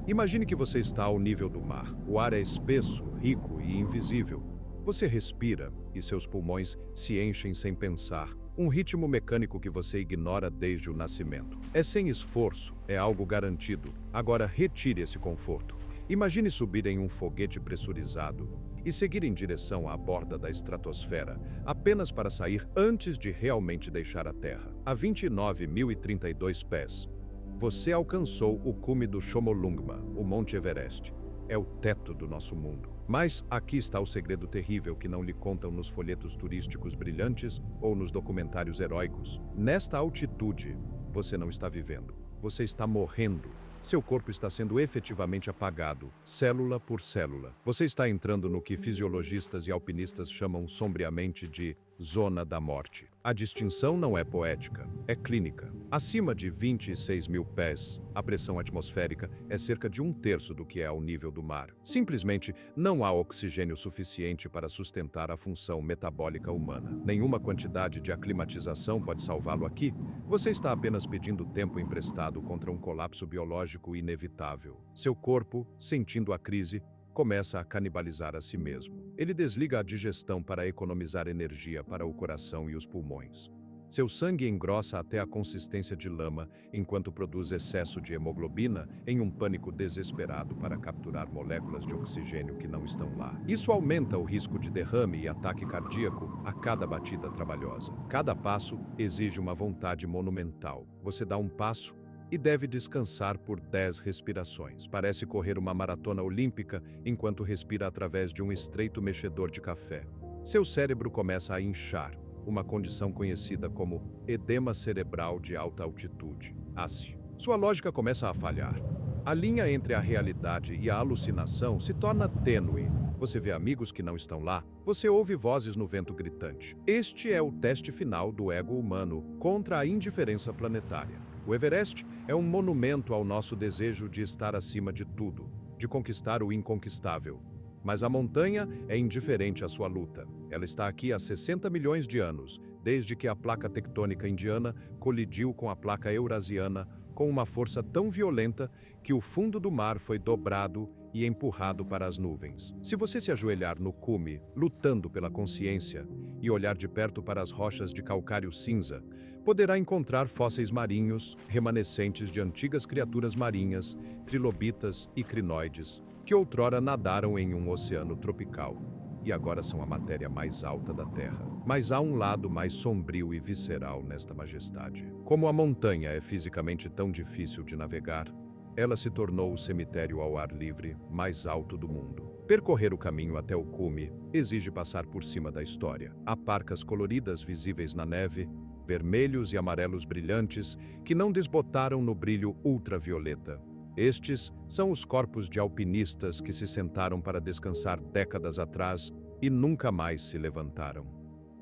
Imagine que você está ao nível do mar. O ar é espesso, rico e invisível. Você respira e seus pulmões se enchem sem pensar. Um ritmo mecânico que você ignora desde o nascimento. É sem esforço, é algo garantido. Agora retire esse conforto. Imagine subir em um foguete pressurizado e seguir em direção à borda da estratosfera, apenas para sair antes de realmente deixar a Terra. A 29.032 pés, você alcançou o cume do Chomolungma, o Monte Everest. É o teto do nosso mundo. Mas aqui está o segredo terrível que não lhe contam nos folhetos turísticos brilhantes ou nos documentários heróicos. Nesta altitude, você não está vivendo. Você está morrendo. Seu corpo está sendo efetivamente apagado, célula por célula. Você está entrando no que fisiologistas e alpinistas chamam sombriamente de Zona da Morte. A distinção não é poética, é clínica. Acima de 26 mil pés, a pressão atmosférica é cerca de 1/3 do que é ao nível do mar. Simplesmente não há oxigênio suficiente para sustentar a função metabólica humana. Nenhuma quantidade de aclimatização pode salvá-lo aqui. Você está apenas pedindo tempo emprestado contra um colapso biológico inevitável. Seu corpo, sentindo a crise, começa a canibalizar a si mesmo. Ele desliga a digestão para economizar energia para o coração e os pulmões. Seu sangue engrossa até a consistência de lama, enquanto produz excesso de hemoglobina em um pânico desesperado para capturar moléculas de oxigênio que não estão lá. Isso aumenta o risco de derrame e ataque cardíaco a cada batida trabalhosa. Cada passo exige uma vontade monumental. Você dá um passo e deve descansar por 10 respirações. Parece correr uma maratona olímpica enquanto respira através de um estreito mexedor de café. Seu cérebro começa a inchar, uma condição conhecida como edema cerebral de alta altitude, ACE. Sua lógica começa a falhar. A linha entre a realidade e a alucinação se torna tênue. Você vê amigos que não estão lá, você ouve vozes no vento gritante. Este é o teste final do ego humano contra a indiferença planetária. O Everest é um monumento ao nosso desejo de estar acima de tudo, de conquistar o inconquistável. Mas a montanha é indiferente à sua luta. Ela está aqui há 60 milhões de anos, desde que a placa tectônica indiana colidiu com a placa eurasiana com uma força tão violenta que o fundo do mar foi dobrado e empurrado para as nuvens. Se você se ajoelhar no cume, lutando pela consciência, e olhar de perto para as rochas de calcário cinza, poderá encontrar fósseis marinhos, remanescentes de antigas criaturas marinhas, trilobitas e crinoides, que outrora nadaram em um oceano tropical e agora são a matéria mais alta da Terra. Mas há um lado mais sombrio e visceral nesta majestade. Como a montanha é fisicamente tão difícil de navegar, ela se tornou o cemitério ao ar livre mais alto do mundo. Percorrer o caminho até o cume exige passar por cima da história. Há parcas coloridas visíveis na neve, vermelhos e amarelos brilhantes que não desbotaram no brilho ultravioleta. Estes são os corpos de alpinistas que se sentaram para descansar décadas atrás e nunca mais se levantaram.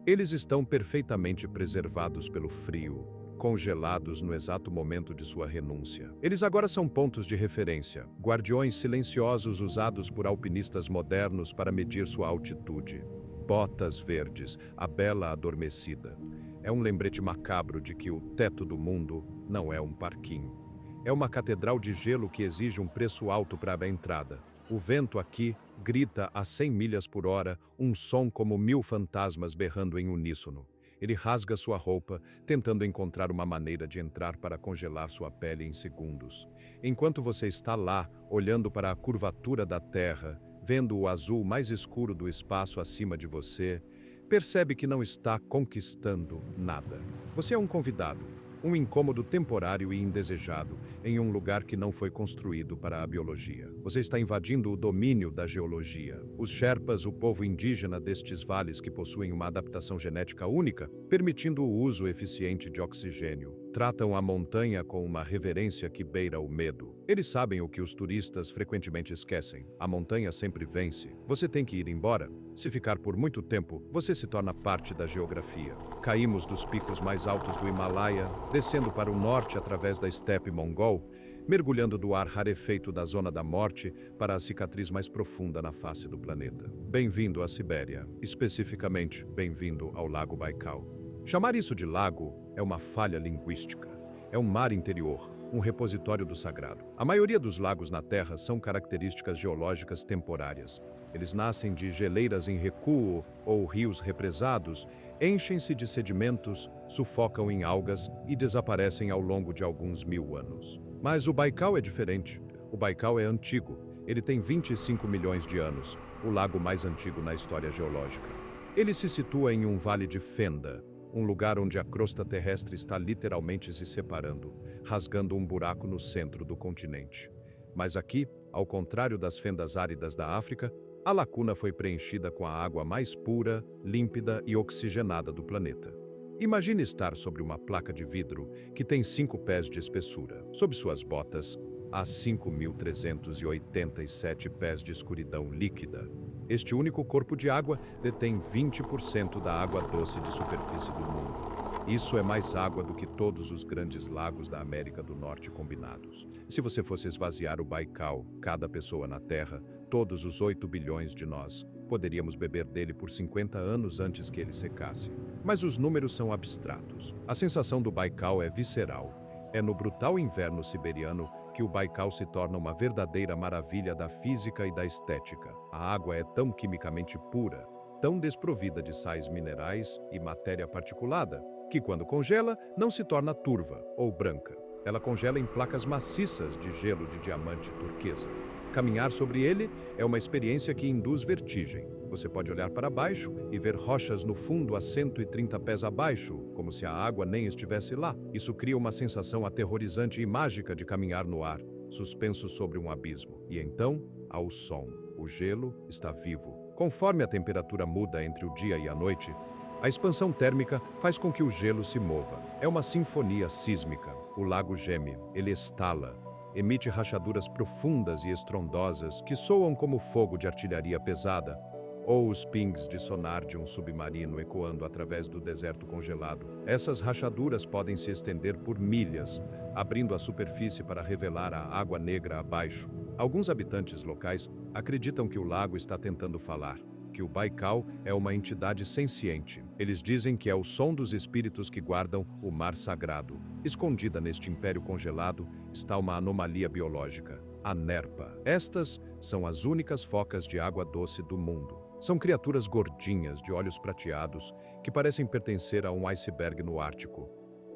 Eles estão perfeitamente preservados pelo frio, congelados no exato momento de sua renúncia. Eles agora são pontos de referência, guardiões silenciosos usados por alpinistas modernos para medir sua altitude. Botas verdes, a bela adormecida. É um lembrete macabro de que o teto do mundo não é um parquinho. É uma catedral de gelo que exige um preço alto para a entrada. O vento aqui grita a 100 milhas por hora, um som como 1000 fantasmas berrando em uníssono. Ele rasga sua roupa, tentando encontrar uma maneira de entrar para congelar sua pele em segundos. Enquanto você está lá, olhando para a curvatura da Terra, vendo o azul mais escuro do espaço acima de você, percebe que não está conquistando nada. Você é um convidado. Um incômodo temporário e indesejado em um lugar que não foi construído para a biologia. Você está invadindo o domínio da geologia. Os Sherpas, o povo indígena destes vales que possuem uma adaptação genética única, permitindo o uso eficiente de oxigênio, tratam a montanha com uma reverência que beira o medo. Eles sabem o que os turistas frequentemente esquecem. A montanha sempre vence. Você tem que ir embora. Se ficar por muito tempo, você se torna parte da geografia. Caímos dos picos mais altos do Himalaia, descendo para o norte através da estepe mongol, mergulhando do ar rarefeito da Zona da Morte para a cicatriz mais profunda na face do planeta. Bem-vindo à Sibéria, especificamente bem-vindo ao Lago Baikal. Chamar isso de lago é uma falha linguística. É um mar interior, um repositório do sagrado. A maioria dos lagos na Terra são características geológicas temporárias. Eles nascem de geleiras em recuo ou rios represados, enchem-se de sedimentos, sufocam em algas e desaparecem ao longo de alguns 1000 anos. Mas o Baikal é diferente. O Baikal é antigo. Ele tem 25 milhões de anos, o lago mais antigo na história geológica. Ele se situa em um vale de fenda, um lugar onde a crosta terrestre está literalmente se separando, rasgando um buraco no centro do continente. Mas aqui, ao contrário das fendas áridas da África, a lacuna foi preenchida com a água mais pura, límpida e oxigenada do planeta. Imagine estar sobre uma placa de vidro que tem 5 pés de espessura. Sob suas botas, há 5.387 pés de escuridão líquida. Este único corpo de água detém 20% da água doce de superfície do mundo. Isso é mais água do que todos os grandes lagos da América do Norte combinados. Se você fosse esvaziar o Baikal, cada pessoa na Terra, todos os 8 bilhões de nós, poderíamos beber dele por 50 anos antes que ele secasse. Mas os números são abstratos. A sensação do Baikal é visceral. É no brutal inverno siberiano que o Baikal se torna uma verdadeira maravilha da física e da estética. A água é tão quimicamente pura, tão desprovida de sais minerais e matéria particulada, que quando congela, não se torna turva ou branca. Ela congela em placas maciças de gelo de diamante turquesa. Caminhar sobre ele é uma experiência que induz vertigem. Você pode olhar para baixo e ver rochas no fundo a 130 pés abaixo, como se a água nem estivesse lá. Isso cria uma sensação aterrorizante e mágica de caminhar no ar, suspenso sobre um abismo. E então, há o som. O gelo está vivo. Conforme a temperatura muda entre o dia e a noite, a expansão térmica faz com que o gelo se mova. É uma sinfonia sísmica. O lago geme, ele estala, emite rachaduras profundas e estrondosas que soam como fogo de artilharia pesada, ou os pings de sonar de um submarino ecoando através do deserto congelado. Essas rachaduras podem se estender por milhas, abrindo a superfície para revelar a água negra abaixo. Alguns habitantes locais acreditam que o lago está tentando falar, que o Baikal é uma entidade senciente. Eles dizem que é o som dos espíritos que guardam o mar sagrado. Escondida neste império congelado está uma anomalia biológica, a Nerpa. Estas são as únicas focas de água doce do mundo. São criaturas gordinhas, de olhos prateados, que parecem pertencer a um iceberg no Ártico.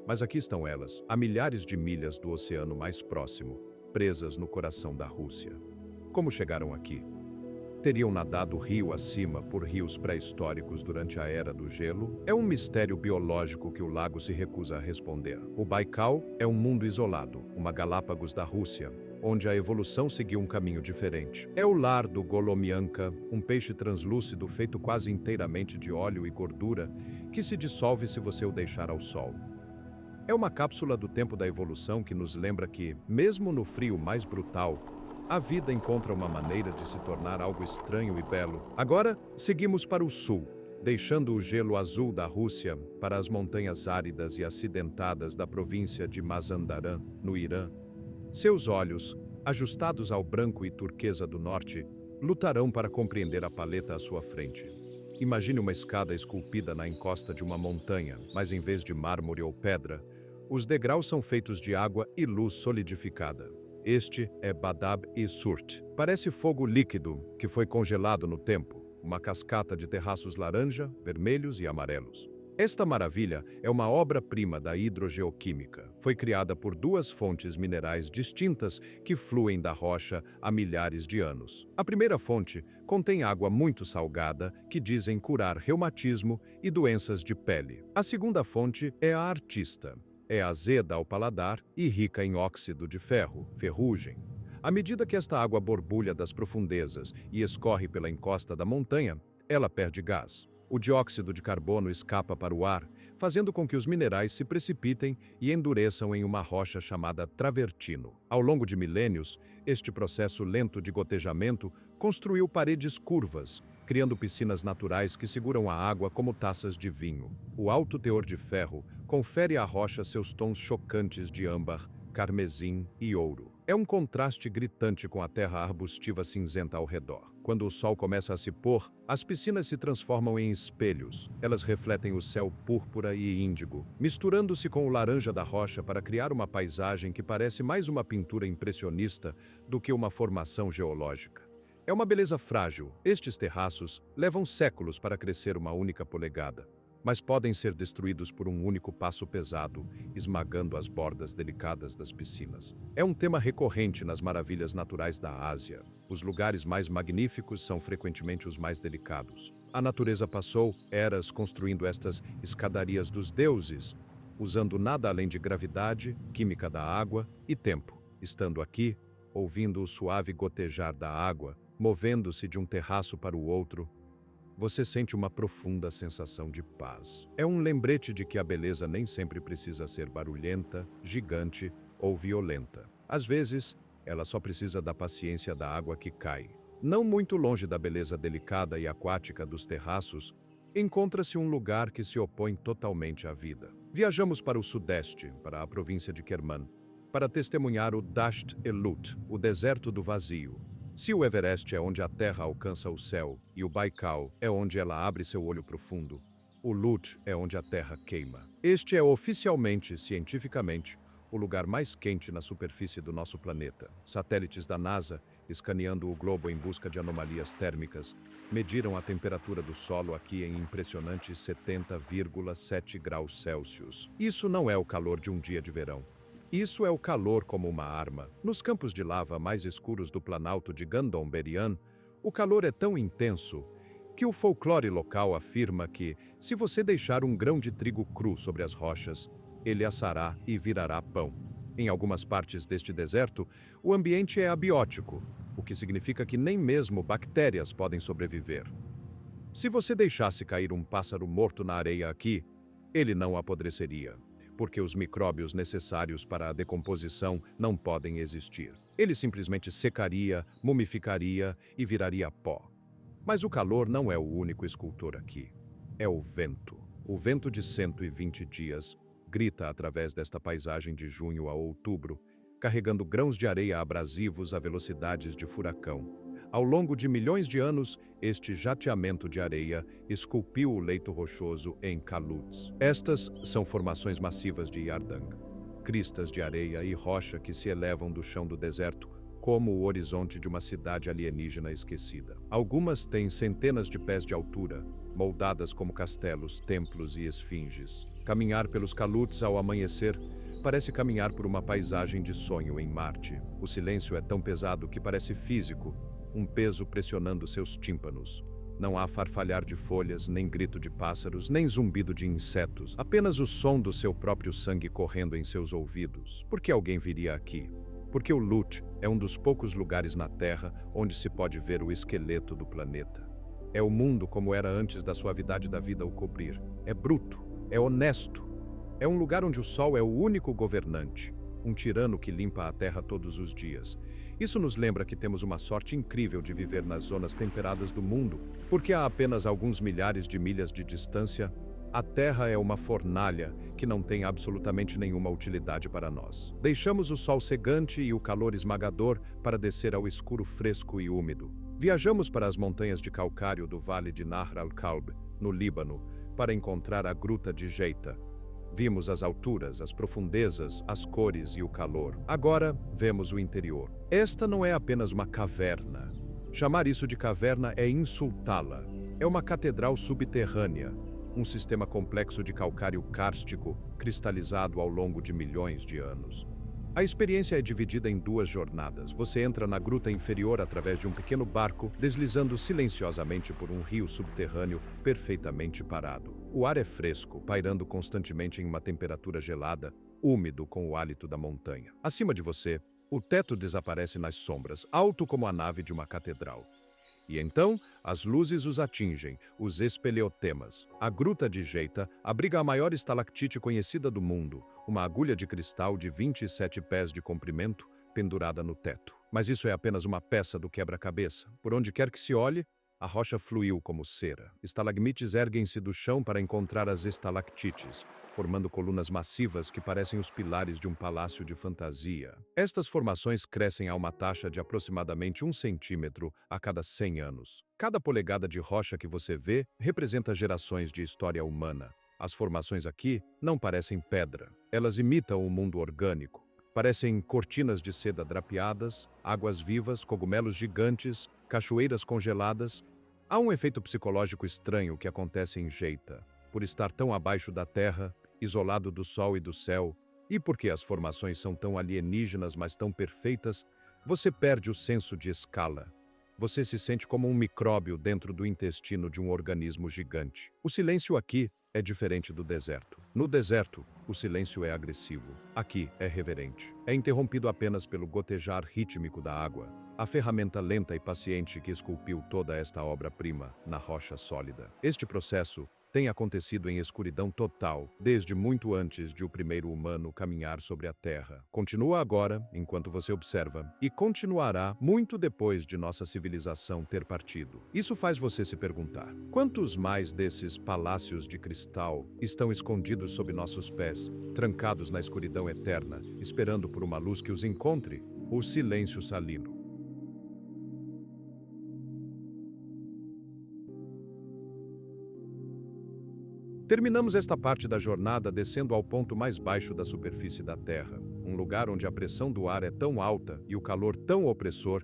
Mas aqui estão elas, a milhares de milhas do oceano mais próximo, presas no coração da Rússia. Como chegaram aqui? Teriam nadado rio acima por rios pré-históricos durante a Era do Gelo? É um mistério biológico que o lago se recusa a responder. O Baikal é um mundo isolado, uma Galápagos da Rússia, onde a evolução seguiu um caminho diferente. É o lar do Golomianka, um peixe translúcido feito quase inteiramente de óleo e gordura, que se dissolve se você o deixar ao sol. É uma cápsula do tempo da evolução que nos lembra que, mesmo no frio mais brutal, a vida encontra uma maneira de se tornar algo estranho e belo. Agora, seguimos para o sul, deixando o gelo azul da Rússia para as montanhas áridas e acidentadas da província de Mazandaran, no Irã. Seus olhos, ajustados ao branco e turquesa do norte, lutarão para compreender a paleta à sua frente. Imagine uma escada esculpida na encosta de uma montanha, mas em vez de mármore ou pedra, os degraus são feitos de água e luz solidificada. Este é Badab-e-Surt. Parece fogo líquido que foi congelado no tempo, uma cascata de terraços laranja, vermelhos e amarelos. Esta maravilha é uma obra-prima da hidrogeoquímica. Foi criada por duas fontes minerais distintas que fluem da rocha há milhares de anos. A primeira fonte contém água muito salgada que dizem curar reumatismo e doenças de pele. A segunda fonte é a artista. É azeda ao paladar e rica em óxido de ferro, ferrugem. À medida que esta água borbulha das profundezas e escorre pela encosta da montanha, ela perde gás. O dióxido de carbono escapa para o ar, fazendo com que os minerais se precipitem e endureçam em uma rocha chamada travertino. Ao longo de milênios, este processo lento de gotejamento construiu paredes curvas, criando piscinas naturais que seguram a água como taças de vinho. O alto teor de ferro confere à rocha seus tons chocantes de âmbar, carmesim e ouro. É um contraste gritante com a terra arbustiva cinzenta ao redor. Quando o sol começa a se pôr, as piscinas se transformam em espelhos. Elas refletem o céu púrpura e índigo, misturando-se com o laranja da rocha para criar uma paisagem que parece mais uma pintura impressionista do que uma formação geológica. É uma beleza frágil. Estes terraços levam séculos para crescer uma única polegada, mas podem ser destruídos por um único passo pesado, esmagando as bordas delicadas das piscinas. É um tema recorrente nas maravilhas naturais da Ásia. Os lugares mais magníficos são frequentemente os mais delicados. A natureza passou eras construindo estas escadarias dos deuses, usando nada além de gravidade, química da água e tempo. Estando aqui, ouvindo o suave gotejar da água, movendo-se de um terraço para o outro, você sente uma profunda sensação de paz. É um lembrete de que a beleza nem sempre precisa ser barulhenta, gigante ou violenta. Às vezes, ela só precisa da paciência da água que cai, Não muito longe da beleza delicada e aquática dos terraços, encontra-se um lugar que se opõe totalmente à vida. Viajamos para o sudeste, para a província de Kerman, para testemunhar o Dasht Elut, o deserto do vazio. Se o Everest é onde a terra alcança o céu e o Baikal é onde ela abre seu olho profundo, o Lut é onde a terra queima. Este é oficialmente, cientificamente, o lugar mais quente na superfície do nosso planeta. Satélites da NASA, escaneando o globo em busca de anomalias térmicas, mediram a temperatura do solo aqui em impressionantes 70,7 graus Celsius. Isso não é o calor de um dia de verão. Isso é o calor como uma arma. Nos campos de lava mais escuros do planalto de Gandomberian, o calor é tão intenso que o folclore local afirma que, se você deixar um grão de trigo cru sobre as rochas, ele assará e virará pão. Em algumas partes deste deserto, o ambiente é abiótico, o que significa que nem mesmo bactérias podem sobreviver. Se você deixasse cair um pássaro morto na areia aqui, ele não apodreceria, porque os micróbios necessários para a decomposição não podem existir. Ele simplesmente secaria, mumificaria e viraria pó. Mas o calor não é o único escultor aqui. É o vento. O vento de 120 dias grita através desta paisagem de junho a outubro, carregando grãos de areia abrasivos a velocidades de furacão. Ao longo de milhões de anos, este jateamento de areia esculpiu o leito rochoso em Kaluts. Estas são formações massivas de Yardang, cristas de areia e rocha que se elevam do chão do deserto, como o horizonte de uma cidade alienígena esquecida. Algumas têm centenas de pés de altura, moldadas como castelos, templos e esfinges. Caminhar pelos Kaluts ao amanhecer parece caminhar por uma paisagem de sonho em Marte. O silêncio é tão pesado que parece físico, um peso pressionando seus tímpanos. Não há farfalhar de folhas, nem grito de pássaros, nem zumbido de insetos. Apenas o som do seu próprio sangue correndo em seus ouvidos. Por que alguém viria aqui? Porque o Lut é um dos poucos lugares na Terra onde se pode ver o esqueleto do planeta. É o mundo como era antes da suavidade da vida o cobrir. É bruto, é honesto. É um lugar onde o sol é o único governante, um tirano que limpa a terra todos os dias. Isso nos lembra que temos uma sorte incrível de viver nas zonas temperadas do mundo, porque a apenas alguns milhares de milhas de distância, a Terra é uma fornalha que não tem absolutamente nenhuma utilidade para nós. Deixamos o sol cegante e o calor esmagador para descer ao escuro fresco e úmido. Viajamos para as montanhas de calcário do vale de Nahr al-Kalb, no Líbano, para encontrar a gruta de Geita. Vimos as alturas, as profundezas, as cores e o calor. Agora, vemos o interior. Esta não é apenas uma caverna. Chamar isso de caverna é insultá-la. É uma catedral subterrânea, um sistema complexo de calcário kárstico cristalizado ao longo de milhões de anos. A experiência é dividida em duas jornadas. Você entra na gruta inferior através de um pequeno barco, deslizando silenciosamente por um rio subterrâneo perfeitamente parado. O ar é fresco, pairando constantemente em uma temperatura gelada, úmido com o hálito da montanha. Acima de você, o teto desaparece nas sombras, alto como a nave de uma catedral. E então, as luzes os atingem, os espeleotemas. A gruta de Geita abriga a maior estalactite conhecida do mundo, uma agulha de cristal de 27 pés de comprimento pendurada no teto. Mas isso é apenas uma peça do quebra-cabeça. Por onde quer que se olhe, a rocha fluiu como cera. Estalagmites erguem-se do chão para encontrar as estalactites, formando colunas massivas que parecem os pilares de um palácio de fantasia. Estas formações crescem a uma taxa de aproximadamente 1 centímetro a cada 100 anos. Cada polegada de rocha que você vê representa gerações de história humana. As formações aqui não parecem pedra. Elas imitam o mundo orgânico. Parecem cortinas de seda drapeadas, águas vivas, cogumelos gigantes, cachoeiras congeladas. Há um efeito psicológico estranho que acontece em Geita. Por estar tão abaixo da terra, isolado do sol e do céu, e porque as formações são tão alienígenas, mas tão perfeitas, você perde o senso de escala. Você se sente como um micróbio dentro do intestino de um organismo gigante. O silêncio aqui é diferente do deserto. No deserto, o silêncio é agressivo. Aqui é reverente. É interrompido apenas pelo gotejar rítmico da água, a ferramenta lenta e paciente que esculpiu toda esta obra-prima na rocha sólida. Este processo tem acontecido em escuridão total, desde muito antes de o primeiro humano caminhar sobre a Terra. Continua agora, enquanto você observa, e continuará muito depois de nossa civilização ter partido. Isso faz você se perguntar: quantos mais desses palácios de cristal estão escondidos sob nossos pés, trancados na escuridão eterna, esperando por uma luz que os encontre? O silêncio salino. Terminamos esta parte da jornada descendo ao ponto mais baixo da superfície da Terra, um lugar onde a pressão do ar é tão alta e o calor tão opressor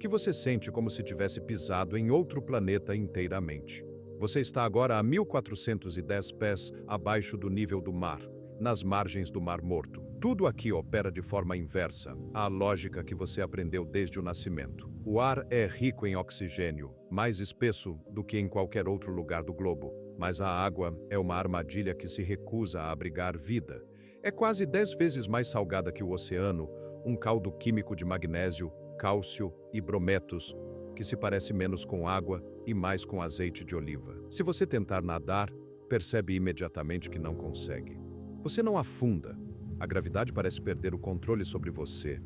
que você sente como se tivesse pisado em outro planeta inteiramente. Você está agora a 1410 pés abaixo do nível do mar, nas margens do Mar Morto. Tudo aqui opera de forma inversa à lógica que você aprendeu desde o nascimento. O ar é rico em oxigênio, mais espesso do que em qualquer outro lugar do globo. Mas a água é uma armadilha que se recusa a abrigar vida. É quase 10 vezes mais salgada que o oceano, um caldo químico de magnésio, cálcio e brometos, que se parece menos com água e mais com azeite de oliva. Se você tentar nadar, percebe imediatamente que não consegue. Você não afunda. A gravidade parece perder o controle sobre você,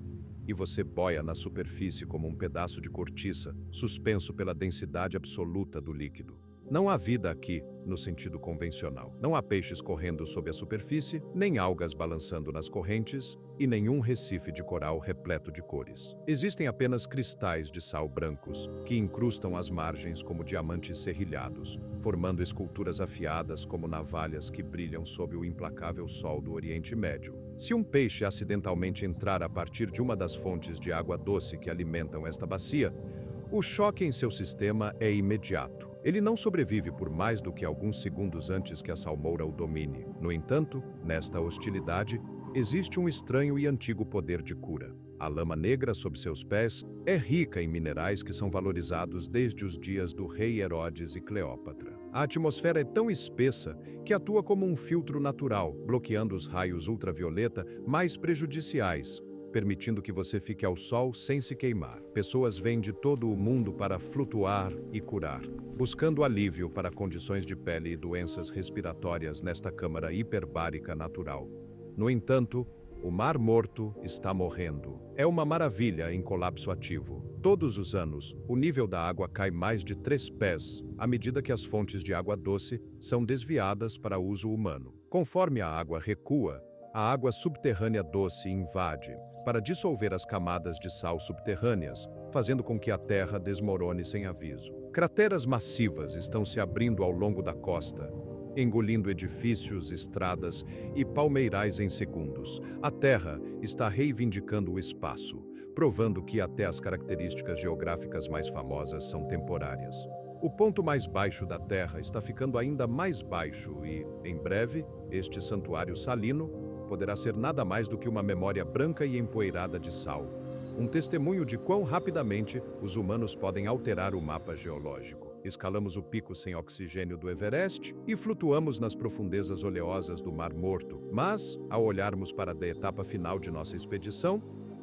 e você boia na superfície como um pedaço de cortiça, suspenso pela densidade absoluta do líquido. Não há vida aqui, no sentido convencional. Não há peixes correndo sob a superfície, nem algas balançando nas correntes, e nenhum recife de coral repleto de cores. Existem apenas cristais de sal brancos, que incrustam as margens como diamantes serrilhados, formando esculturas afiadas como navalhas que brilham sob o implacável sol do Oriente Médio. Se um peixe acidentalmente entrar a partir de uma das fontes de água doce que alimentam esta bacia, o choque em seu sistema é imediato. Ele não sobrevive por mais do que alguns segundos antes que a salmoura o domine. No entanto, nesta hostilidade, existe um estranho e antigo poder de cura. A lama negra sob seus pés é rica em minerais que são valorizados desde os dias do rei Herodes e Cleópatra. A atmosfera é tão espessa que atua como um filtro natural, bloqueando os raios ultravioleta mais prejudiciais, permitindo que você fique ao sol sem se queimar. Pessoas vêm de todo o mundo para flutuar e curar, buscando alívio para condições de pele e doenças respiratórias nesta câmara hiperbárica natural. No entanto, o Mar Morto está morrendo. É uma maravilha em colapso ativo. Todos os anos, o nível da água cai mais de 3 pés, à medida que as fontes de água doce são desviadas para uso humano. Conforme a água recua, a água subterrânea doce invade, para dissolver as camadas de sal subterrâneas, fazendo com que a terra desmorone sem aviso. Crateras massivas estão se abrindo ao longo da costa, engolindo edifícios, estradas e palmeirais em segundos. A terra está reivindicando o espaço, provando que até as características geográficas mais famosas são temporárias. O ponto mais baixo da Terra está ficando ainda mais baixo e, em breve, este santuário salino poderá ser nada mais do que uma memória branca e empoeirada de sal, um testemunho de quão rapidamente os humanos podem alterar o mapa geológico. Escalamos o pico sem oxigênio do Everest e flutuamos nas profundezas oleosas do Mar Morto, mas, ao olharmos para a etapa final de nossa expedição,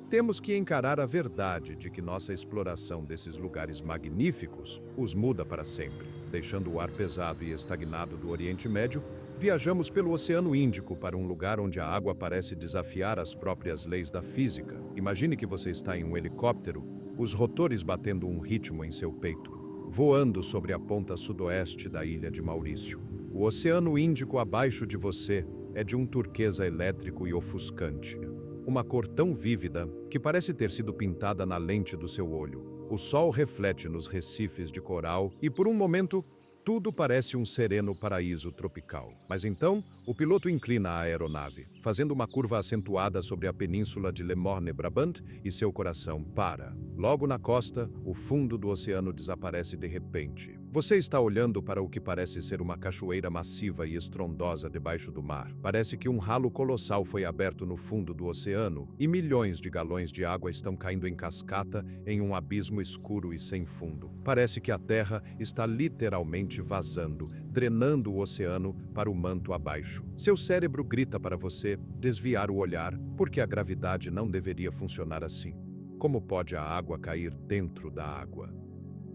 temos que encarar a verdade de que nossa exploração desses lugares magníficos os muda para sempre. Deixando o ar pesado e estagnado do Oriente Médio, viajamos pelo Oceano Índico para um lugar onde a água parece desafiar as próprias leis da física. Imagine que você está em um helicóptero, os rotores batendo um ritmo em seu peito, voando sobre a ponta sudoeste da ilha de Maurício. O Oceano Índico abaixo de você é de um turquesa elétrico e ofuscante. Uma cor tão vívida que parece ter sido pintada na lente do seu olho. O sol reflete nos recifes de coral e, por um momento, tudo parece um sereno paraíso tropical. Mas então, o piloto inclina a aeronave, fazendo uma curva acentuada sobre a península de Le Morne-Brabant e seu coração para. Logo na costa, o fundo do oceano desaparece de repente. Você está olhando para o que parece ser uma cachoeira massiva e estrondosa debaixo do mar. Parece que um ralo colossal foi aberto no fundo do oceano e milhões de galões de água estão caindo em cascata em um abismo escuro e sem fundo. Parece que a terra está literalmente vazando, drenando o oceano para o manto abaixo. Seu cérebro grita para você desviar o olhar, porque a gravidade não deveria funcionar assim. Como pode a água cair dentro da água?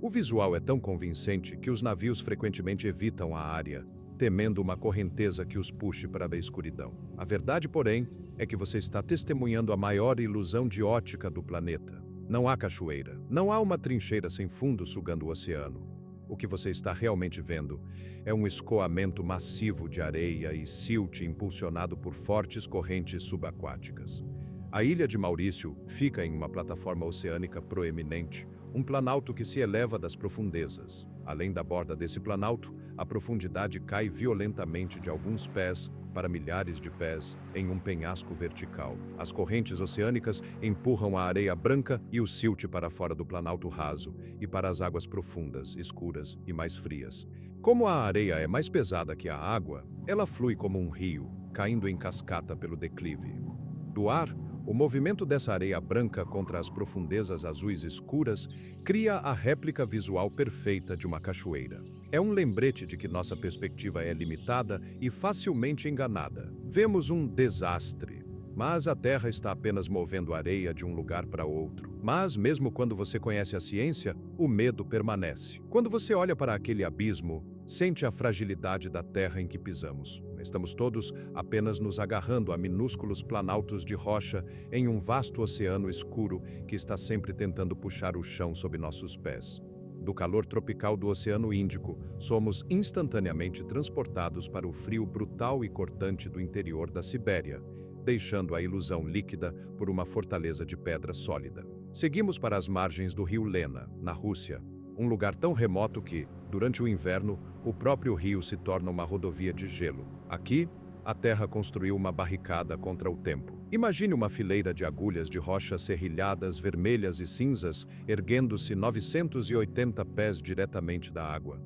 O visual é tão convincente que os navios frequentemente evitam a área, temendo uma correnteza que os puxe para a escuridão. A verdade, porém, é que você está testemunhando a maior ilusão de ótica do planeta. Não há cachoeira, não há uma trincheira sem fundo sugando o oceano. O que você está realmente vendo é um escoamento massivo de areia e silt impulsionado por fortes correntes subaquáticas. A ilha de Maurício fica em uma plataforma oceânica proeminente, um planalto que se eleva das profundezas. Além da borda desse planalto, a profundidade cai violentamente de alguns pés para milhares de pés em um penhasco vertical. As correntes oceânicas empurram a areia branca e o silt para fora do planalto raso e para as águas profundas, escuras e mais frias. Como a areia é mais pesada que a água, ela flui como um rio, caindo em cascata pelo declive. Do ar, o movimento dessa areia branca contra as profundezas azuis escuras cria a réplica visual perfeita de uma cachoeira. É um lembrete de que nossa perspectiva é limitada e facilmente enganada. Vemos um desastre, mas a Terra está apenas movendo areia de um lugar para outro. Mas, mesmo quando você conhece a ciência, o medo permanece. Quando você olha para aquele abismo, sente a fragilidade da terra em que pisamos. Estamos todos apenas nos agarrando a minúsculos planaltos de rocha em um vasto oceano escuro que está sempre tentando puxar o chão sob nossos pés. Do calor tropical do Oceano Índico, somos instantaneamente transportados para o frio brutal e cortante do interior da Sibéria, deixando a ilusão líquida por uma fortaleza de pedra sólida. Seguimos para as margens do rio Lena, na Rússia, um lugar tão remoto que, durante o inverno, o próprio rio se torna uma rodovia de gelo. Aqui, a Terra construiu uma barricada contra o tempo. Imagine uma fileira de agulhas de rocha serrilhadas, vermelhas e cinzas, erguendo-se 980 pés diretamente da água.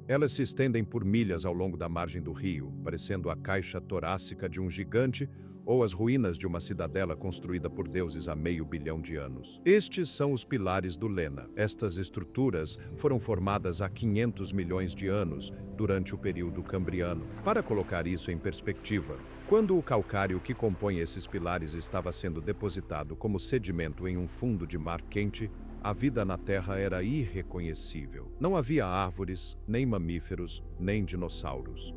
Elas se estendem por milhas ao longo da margem do rio, parecendo a caixa torácica de um gigante ou as ruínas de uma cidadela construída por deuses há meio bilhão de anos. Estes são os pilares do Lena. Estas estruturas foram formadas há 500 milhões de anos, durante o período Cambriano. Para colocar isso em perspectiva, quando o calcário que compõe esses pilares estava sendo depositado como sedimento em um fundo de mar quente, a vida na Terra era irreconhecível. Não havia árvores, nem mamíferos, nem dinossauros.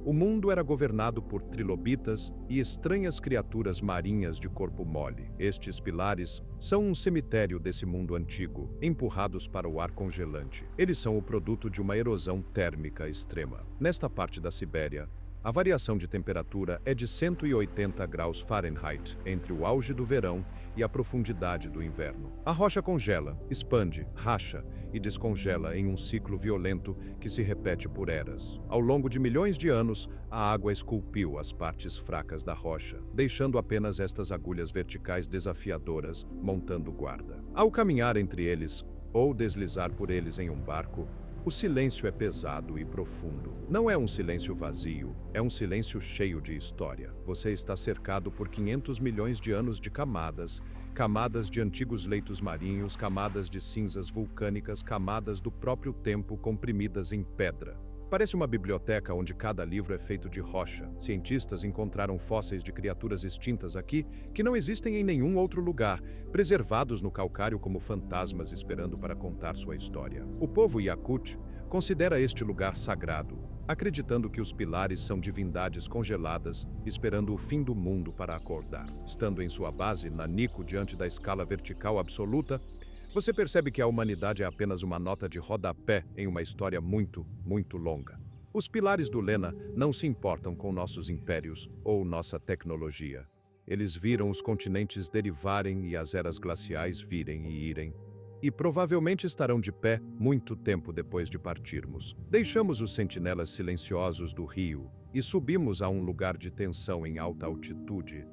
O mundo era governado por trilobitas e estranhas criaturas marinhas de corpo mole. Estes pilares são um cemitério desse mundo antigo, empurrados para o ar congelante. Eles são o produto de uma erosão térmica extrema. Nesta parte da Sibéria, a variação de temperatura é de 180 graus Fahrenheit entre o auge do verão e a profundidade do inverno. A rocha congela, expande, racha e descongela em um ciclo violento que se repete por eras. Ao longo de milhões de anos, a água esculpiu as partes fracas da rocha, deixando apenas estas agulhas verticais desafiadoras montando guarda. Ao caminhar entre eles, ou deslizar por eles em um barco, o silêncio é pesado e profundo. Não é um silêncio vazio, é um silêncio cheio de história. Você está cercado por 500 milhões de anos de camadas, camadas de antigos leitos marinhos, camadas de cinzas vulcânicas, camadas do próprio tempo comprimidas em pedra. Parece uma biblioteca onde cada livro é feito de rocha. Cientistas encontraram fósseis de criaturas extintas aqui que não existem em nenhum outro lugar, preservados no calcário como fantasmas esperando para contar sua história. O povo Yakut considera este lugar sagrado, acreditando que os pilares são divindades congeladas, esperando o fim do mundo para acordar. Estando em sua base, na Nico, diante da escala vertical absoluta, você percebe que a humanidade é apenas uma nota de rodapé em uma história muito, muito longa. Os pilares do Lena não se importam com nossos impérios ou nossa tecnologia. Eles viram os continentes derivarem e as eras glaciais virem e irem. E provavelmente estarão de pé muito tempo depois de partirmos. Deixamos os sentinelas silenciosos do rio e subimos a um lugar de tensão em alta altitude,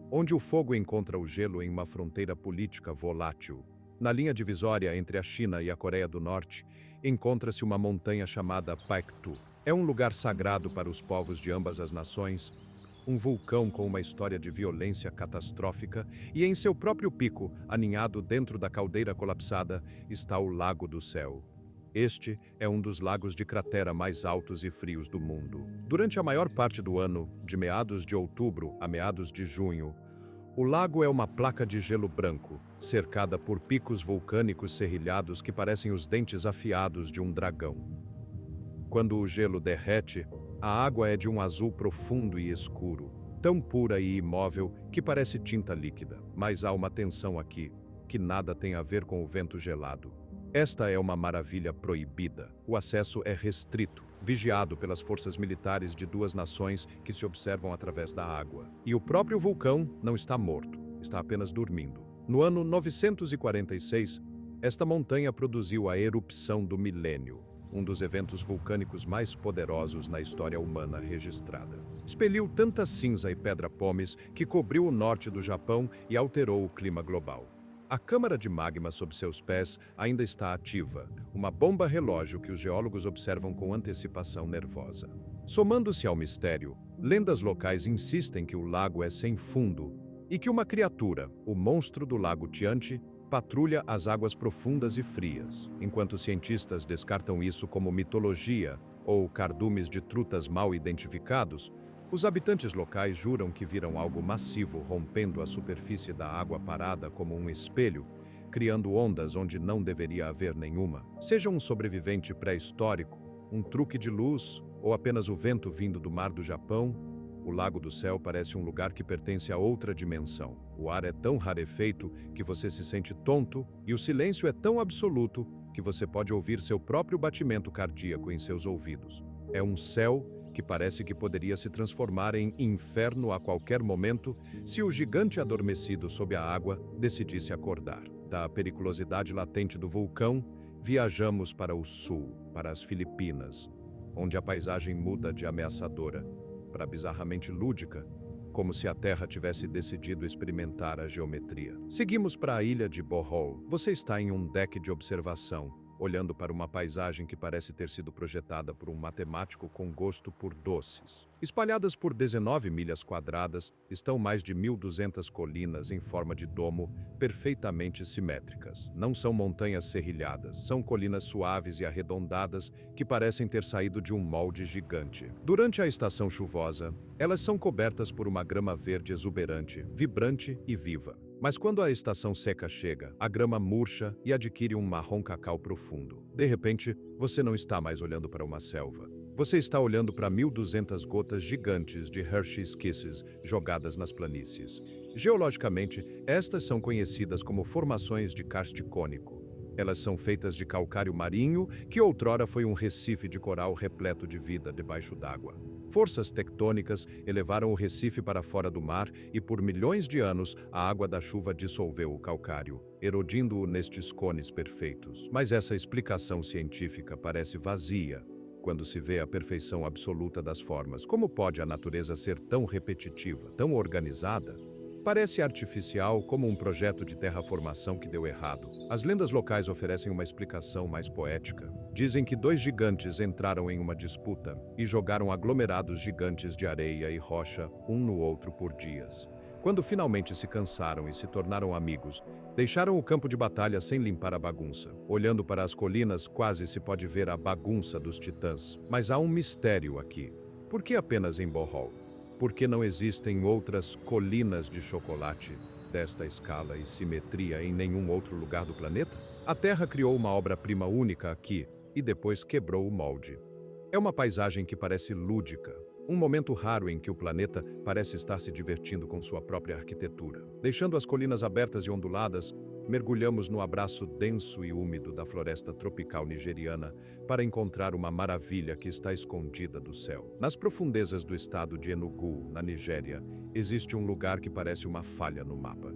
onde o fogo encontra o gelo em uma fronteira política volátil. Na linha divisória entre a China e a Coreia do Norte, encontra-se uma montanha chamada Paektu. É um lugar sagrado para os povos de ambas as nações, um vulcão com uma história de violência catastrófica, e em seu próprio pico, aninhado dentro da caldeira colapsada, está o Lago do Céu. Este é um dos lagos de cratera mais altos e frios do mundo. Durante a maior parte do ano, de meados de outubro a meados de junho, o lago é uma placa de gelo branco, cercada por picos vulcânicos serrilhados que parecem os dentes afiados de um dragão. Quando o gelo derrete, A água é de um azul profundo e escuro, tão pura e imóvel que parece tinta líquida. Mas há uma tensão aqui, que nada tem a ver com o vento gelado. Esta é uma maravilha proibida. O acesso é restrito, vigiado pelas forças militares de duas nações que se observam através da água. E o próprio vulcão não está morto, está apenas dormindo. No ano 946, esta montanha produziu a erupção do milênio, um dos eventos vulcânicos mais poderosos na história humana registrada. Expeliu tanta cinza e pedra-pomes que cobriu o norte do Japão e alterou o clima global. A câmara de magma sob seus pés ainda está ativa, uma bomba relógio que os geólogos observam com antecipação nervosa. Somando-se ao mistério, lendas locais insistem que o lago é sem fundo e que uma criatura, o monstro do lago Tianti, patrulha as águas profundas e frias. Enquanto cientistas descartam isso como mitologia ou cardumes de trutas mal identificados, os habitantes locais juram que viram algo massivo rompendo a superfície da água parada como um espelho, criando ondas onde não deveria haver nenhuma. Seja um sobrevivente pré-histórico, um truque de luz ou apenas o vento vindo do mar do Japão, o Lago do Céu parece um lugar que pertence a outra dimensão. O ar é tão rarefeito que você se sente tonto e o silêncio é tão absoluto que você pode ouvir seu próprio batimento cardíaco em seus ouvidos. É um céu que parece que poderia se transformar em inferno a qualquer momento se o gigante adormecido sob a água decidisse acordar. Da periculosidade latente do vulcão, viajamos para o sul, para as Filipinas, onde a paisagem muda de ameaçadora para bizarramente lúdica, como se a Terra tivesse decidido experimentar a geometria. Seguimos para a ilha de Bohol. Você está em um deck de observação, olhando para uma paisagem que parece ter sido projetada por um matemático com gosto por doces. Espalhadas por 19 milhas quadradas, estão mais de 1.200 colinas em forma de domo, perfeitamente simétricas. Não são montanhas serrilhadas, são colinas suaves e arredondadas que parecem ter saído de um molde gigante. Durante a estação chuvosa, elas são cobertas por uma grama verde exuberante, vibrante e viva. Mas quando a estação seca chega, a grama murcha e adquire um marrom cacau profundo. De repente, você não está mais olhando para uma selva. Você está olhando para 1.200 gotas gigantes de Hershey's Kisses jogadas nas planícies. Geologicamente, estas são conhecidas como formações de karst cônico. Elas são feitas de calcário marinho, que outrora foi um recife de coral repleto de vida debaixo d'água. Forças tectônicas elevaram o recife para fora do mar e, por milhões de anos, a água da chuva dissolveu o calcário, erodindo-o nestes cones perfeitos. Mas essa explicação científica parece vazia quando se vê a perfeição absoluta das formas. Como pode a natureza ser tão repetitiva, tão organizada? Parece artificial, como um projeto de terraformação que deu errado. As lendas locais oferecem uma explicação mais poética. Dizem que dois gigantes entraram em uma disputa e jogaram aglomerados gigantes de areia e rocha um no outro por dias. Quando finalmente se cansaram e se tornaram amigos, deixaram o campo de batalha sem limpar a bagunça. Olhando para as colinas, quase se pode ver a bagunça dos titãs. Mas há um mistério aqui. Por que apenas em Bohol? Por que não existem outras colinas de chocolate desta escala e simetria em nenhum outro lugar do planeta? A Terra criou uma obra-prima única aqui e depois quebrou o molde. É uma paisagem que parece lúdica, um momento raro em que o planeta parece estar se divertindo com sua própria arquitetura. Deixando as colinas abertas e onduladas, mergulhamos no abraço denso e úmido da floresta tropical nigeriana para encontrar uma maravilha que está escondida do céu. Nas profundezas do estado de Enugu, na Nigéria, existe um lugar que parece uma falha no mapa.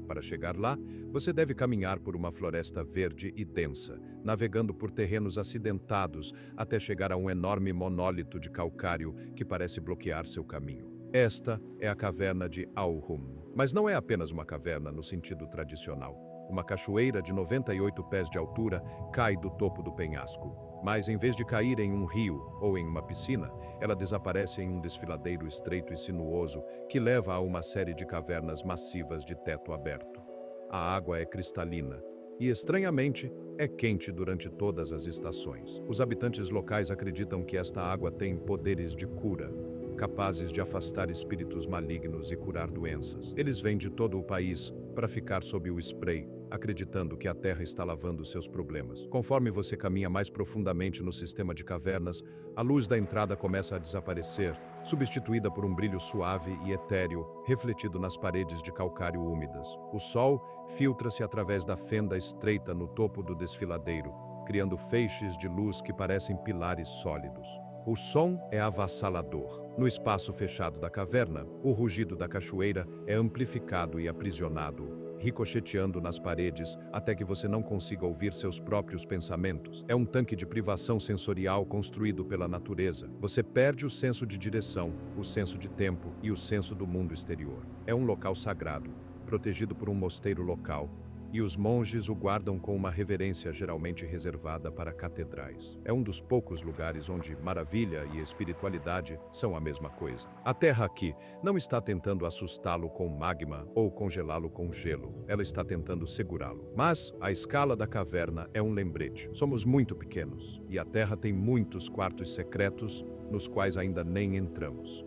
Para chegar lá, você deve caminhar por uma floresta verde e densa, navegando por terrenos acidentados até chegar a um enorme monólito de calcário que parece bloquear seu caminho. Esta é a caverna de Auhum, mas não é apenas uma caverna no sentido tradicional. Uma cachoeira de 98 pés de altura cai do topo do penhasco, mas em vez de cair em um rio ou em uma piscina, ela desaparece em um desfiladeiro estreito e sinuoso que leva a uma série de cavernas massivas de teto aberto. A água é cristalina e, estranhamente, é quente durante todas as estações. Os habitantes locais acreditam que esta água tem poderes de cura, capazes de afastar espíritos malignos e curar doenças. Eles vêm de todo o país para ficar sob o spray acreditando que a Terra está lavando seus problemas. Conforme você caminha mais profundamente no sistema de cavernas, a luz da entrada começa a desaparecer, substituída por um brilho suave e etéreo, refletido nas paredes de calcário úmidas. O sol filtra-se através da fenda estreita no topo do desfiladeiro, criando feixes de luz que parecem pilares sólidos. O som é avassalador. No espaço fechado da caverna, o rugido da cachoeira é amplificado e aprisionado, ricocheteando nas paredes até que você não consiga ouvir seus próprios pensamentos. É um tanque de privação sensorial construído pela natureza. Você perde o senso de direção, o senso de tempo e o senso do mundo exterior. É um local sagrado, protegido por um mosteiro local, e os monges o guardam com uma reverência geralmente reservada para catedrais. É um dos poucos lugares onde maravilha e espiritualidade são a mesma coisa. A Terra aqui não está tentando assustá-lo com magma ou congelá-lo com gelo. Ela está tentando segurá-lo. Mas a escala da caverna é um lembrete. Somos muito pequenos e a Terra tem muitos quartos secretos nos quais ainda nem entramos.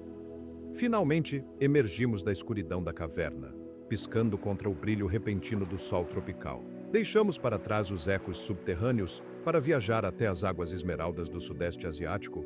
Finalmente, emergimos da escuridão da caverna, piscando contra o brilho repentino do sol tropical. Deixamos para trás os ecos subterrâneos para viajar até as águas esmeraldas do Sudeste Asiático,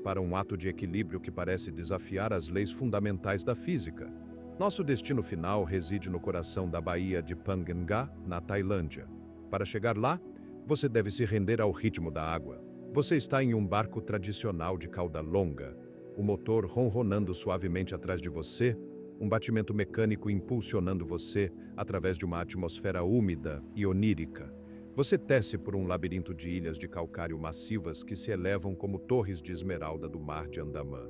para um ato de equilíbrio que parece desafiar as leis fundamentais da física. Nosso destino final reside no coração da Baía de Phang Nga, na Tailândia. Para chegar lá, você deve se render ao ritmo da água. Você está em um barco tradicional de cauda longa, o motor ronronando suavemente atrás de você, um batimento mecânico impulsionando você através de uma atmosfera úmida e onírica. Você desce por um labirinto de ilhas de calcário massivas que se elevam como torres de esmeralda do mar de Andamã.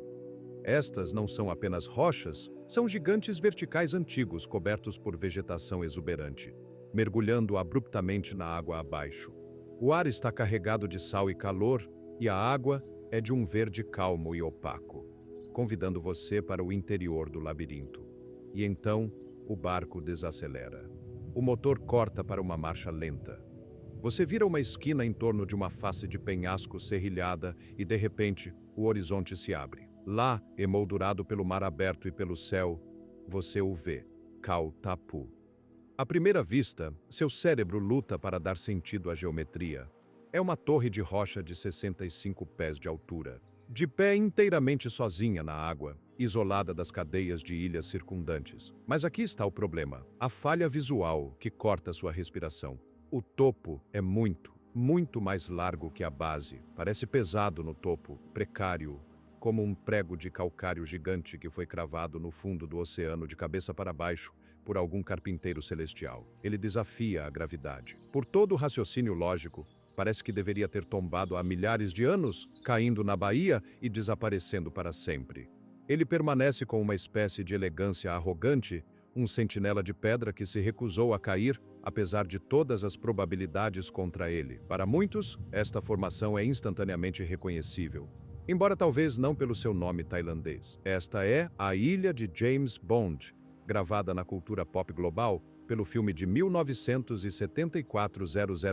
Estas não são apenas rochas, são gigantes verticais antigos cobertos por vegetação exuberante, mergulhando abruptamente na água abaixo. O ar está carregado de sal e calor, e a água é de um verde calmo e opaco, convidando você para o interior do labirinto. E então, o barco desacelera. O motor corta para uma marcha lenta. Você vira uma esquina em torno de uma face de penhasco serrilhada e, de repente, o horizonte se abre. Lá, emoldurado pelo mar aberto e pelo céu, você o vê, Khao Thapu. À primeira vista, seu cérebro luta para dar sentido à geometria. É uma torre de rocha de 65 pés de altura, de pé inteiramente sozinha na água, isolada das cadeias de ilhas circundantes. Mas aqui está o problema: a falha visual que corta sua respiração. O topo é muito mais largo que a base. Parece pesado no topo, precário, como um prego de calcário gigante que foi cravado no fundo do oceano de cabeça para baixo por algum carpinteiro celestial. Ele desafia a gravidade. Por todo o raciocínio lógico, parece que deveria ter tombado há milhares de anos, caindo na baía e desaparecendo para sempre. Ele permanece com uma espécie de elegância arrogante, um sentinela de pedra que se recusou a cair, apesar de todas as probabilidades contra ele. Para muitos, esta formação é instantaneamente reconhecível, embora talvez não pelo seu nome tailandês. Esta é a Ilha de James Bond, gravada na cultura pop global pelo filme de 1974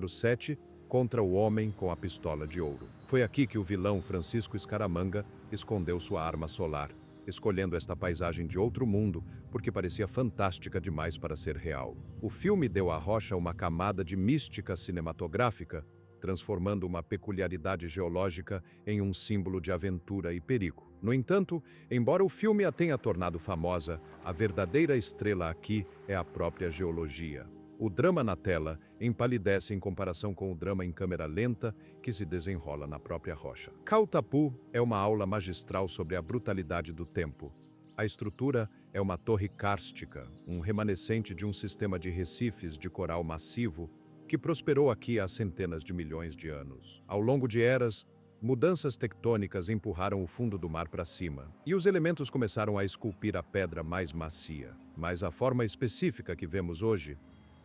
007, Contra o Homem com a Pistola de Ouro. Foi aqui que o vilão Francisco Scaramanga escondeu sua arma solar, escolhendo esta paisagem de outro mundo porque parecia fantástica demais para ser real. O filme deu à rocha uma camada de mística cinematográfica, transformando uma peculiaridade geológica em um símbolo de aventura e perigo. No entanto, embora o filme a tenha tornado famosa, a verdadeira estrela aqui é a própria geologia. O drama na tela empalidece em comparação com o drama em câmera lenta que se desenrola na própria rocha. Khao Thapu é uma aula magistral sobre a brutalidade do tempo. A estrutura é uma torre kárstica, um remanescente de um sistema de recifes de coral massivo que prosperou aqui há centenas de milhões de anos. Ao longo de eras, mudanças tectônicas empurraram o fundo do mar para cima, e os elementos começaram a esculpir a pedra mais macia. Mas a forma específica que vemos hoje,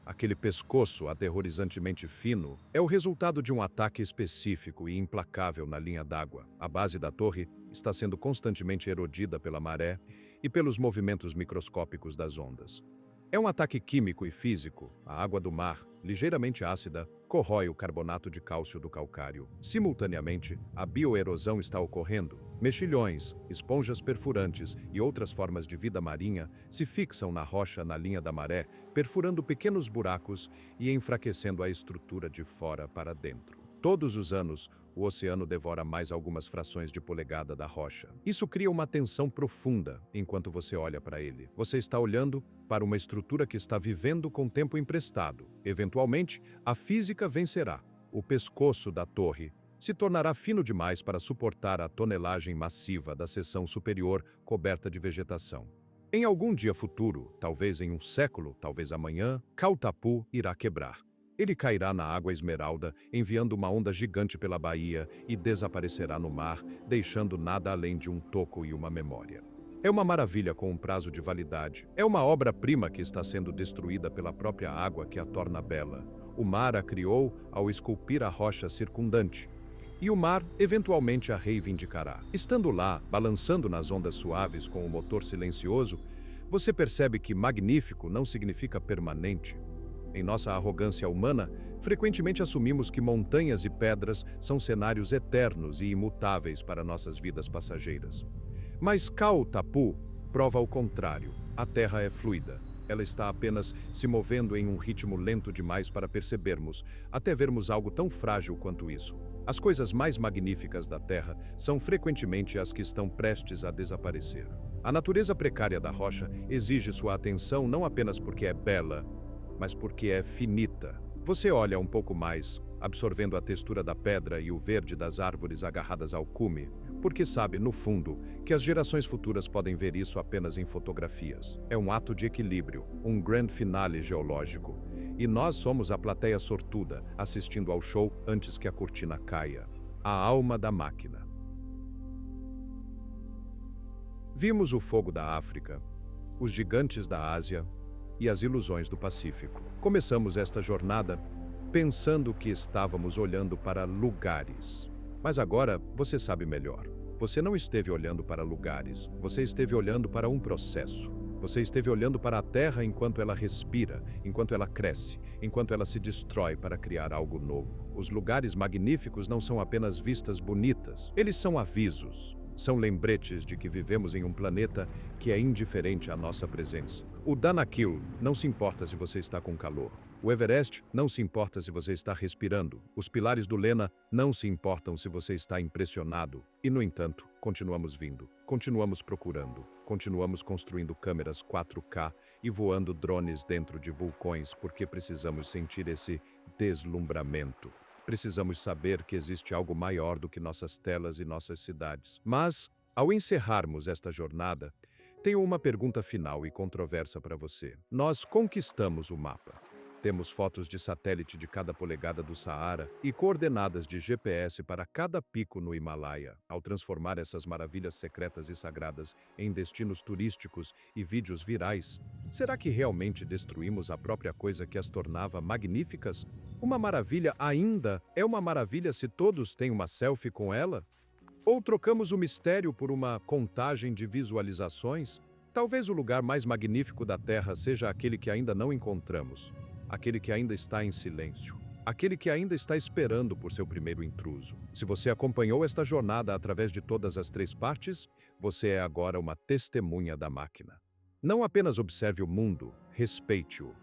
aquele pescoço aterrorizantemente fino, é o resultado de um ataque específico e implacável na linha d'água. A base da torre está sendo constantemente erodida pela maré e pelos movimentos microscópicos das ondas. É um ataque químico e físico. A água do mar, ligeiramente ácida, corrói o carbonato de cálcio do calcário. Simultaneamente, a bioerosão está ocorrendo. Mexilhões, esponjas perfurantes e outras formas de vida marinha se fixam na rocha na linha da maré, perfurando pequenos buracos e enfraquecendo a estrutura de fora para dentro. Todos os anos, o oceano devora mais algumas frações de polegada da rocha. Isso cria uma tensão profunda enquanto você olha para ele. Você está olhando para uma estrutura que está vivendo com tempo emprestado. Eventualmente, a física vencerá. O pescoço da torre se tornará fino demais para suportar a tonelagem massiva da seção superior coberta de vegetação. Em algum dia futuro, talvez em um século, talvez amanhã, Cautapu irá quebrar. Ele cairá na água esmeralda, enviando uma onda gigante pela baía e desaparecerá no mar, deixando nada além de um toco e uma memória. É uma maravilha com um prazo de validade. É uma obra-prima que está sendo destruída pela própria água que a torna bela. O mar a criou ao esculpir a rocha circundante. E o mar, eventualmente, a reivindicará. Estando lá, balançando nas ondas suaves com o motor silencioso, você percebe que magnífico não significa permanente. Em nossa arrogância humana, frequentemente assumimos que montanhas e pedras são cenários eternos e imutáveis para nossas vidas passageiras. Mas Cautapu prova o contrário. A Terra é fluida. Ela está apenas se movendo em um ritmo lento demais para percebermos, até vermos algo tão frágil quanto isso. As coisas mais magníficas da Terra são frequentemente as que estão prestes a desaparecer. A natureza precária da rocha exige sua atenção não apenas porque é bela, mas porque é finita. Você olha um pouco mais, absorvendo a textura da pedra e o verde das árvores agarradas ao cume, porque sabe, no fundo, que as gerações futuras podem ver isso apenas em fotografias. É um ato de equilíbrio, um grand finale geológico. E nós somos a plateia sortuda, assistindo ao show antes que a cortina caia. A alma da máquina. Vimos o fogo da África, os gigantes da Ásia e as ilusões do Pacífico. Começamos esta jornada pensando que estávamos olhando para lugares. Mas agora você sabe melhor. Você não esteve olhando para lugares, você esteve olhando para um processo. Você esteve olhando para a Terra enquanto ela respira, enquanto ela cresce, enquanto ela se destrói para criar algo novo. Os lugares magníficos não são apenas vistas bonitas, eles são avisos. São lembretes de que vivemos em um planeta que é indiferente à nossa presença. O Danakil não se importa se você está com calor. O Everest não se importa se você está respirando. Os pilares do Lena não se importam se você está impressionado. E, no entanto, continuamos vindo, continuamos procurando, continuamos construindo câmeras 4K e voando drones dentro de vulcões porque precisamos sentir esse deslumbramento. Precisamos saber que existe algo maior do que nossas telas e nossas cidades. Mas, ao encerrarmos esta jornada, tenho uma pergunta final e controversa para você. Nós conquistamos o mapa. Temos fotos de satélite de cada polegada do Saara e coordenadas de GPS para cada pico no Himalaia. Ao transformar essas maravilhas secretas e sagradas em destinos turísticos e vídeos virais, será que realmente destruímos a própria coisa que as tornava magníficas? Uma maravilha ainda é uma maravilha se todos têm uma selfie com ela? Ou trocamos o mistério por uma contagem de visualizações? Talvez o lugar mais magnífico da Terra seja aquele que ainda não encontramos. Aquele que ainda está em silêncio. Aquele que ainda está esperando por seu primeiro intruso. Se você acompanhou esta jornada através de todas as 3 partes, você é agora uma testemunha da máquina. Não apenas observe o mundo, respeite-o.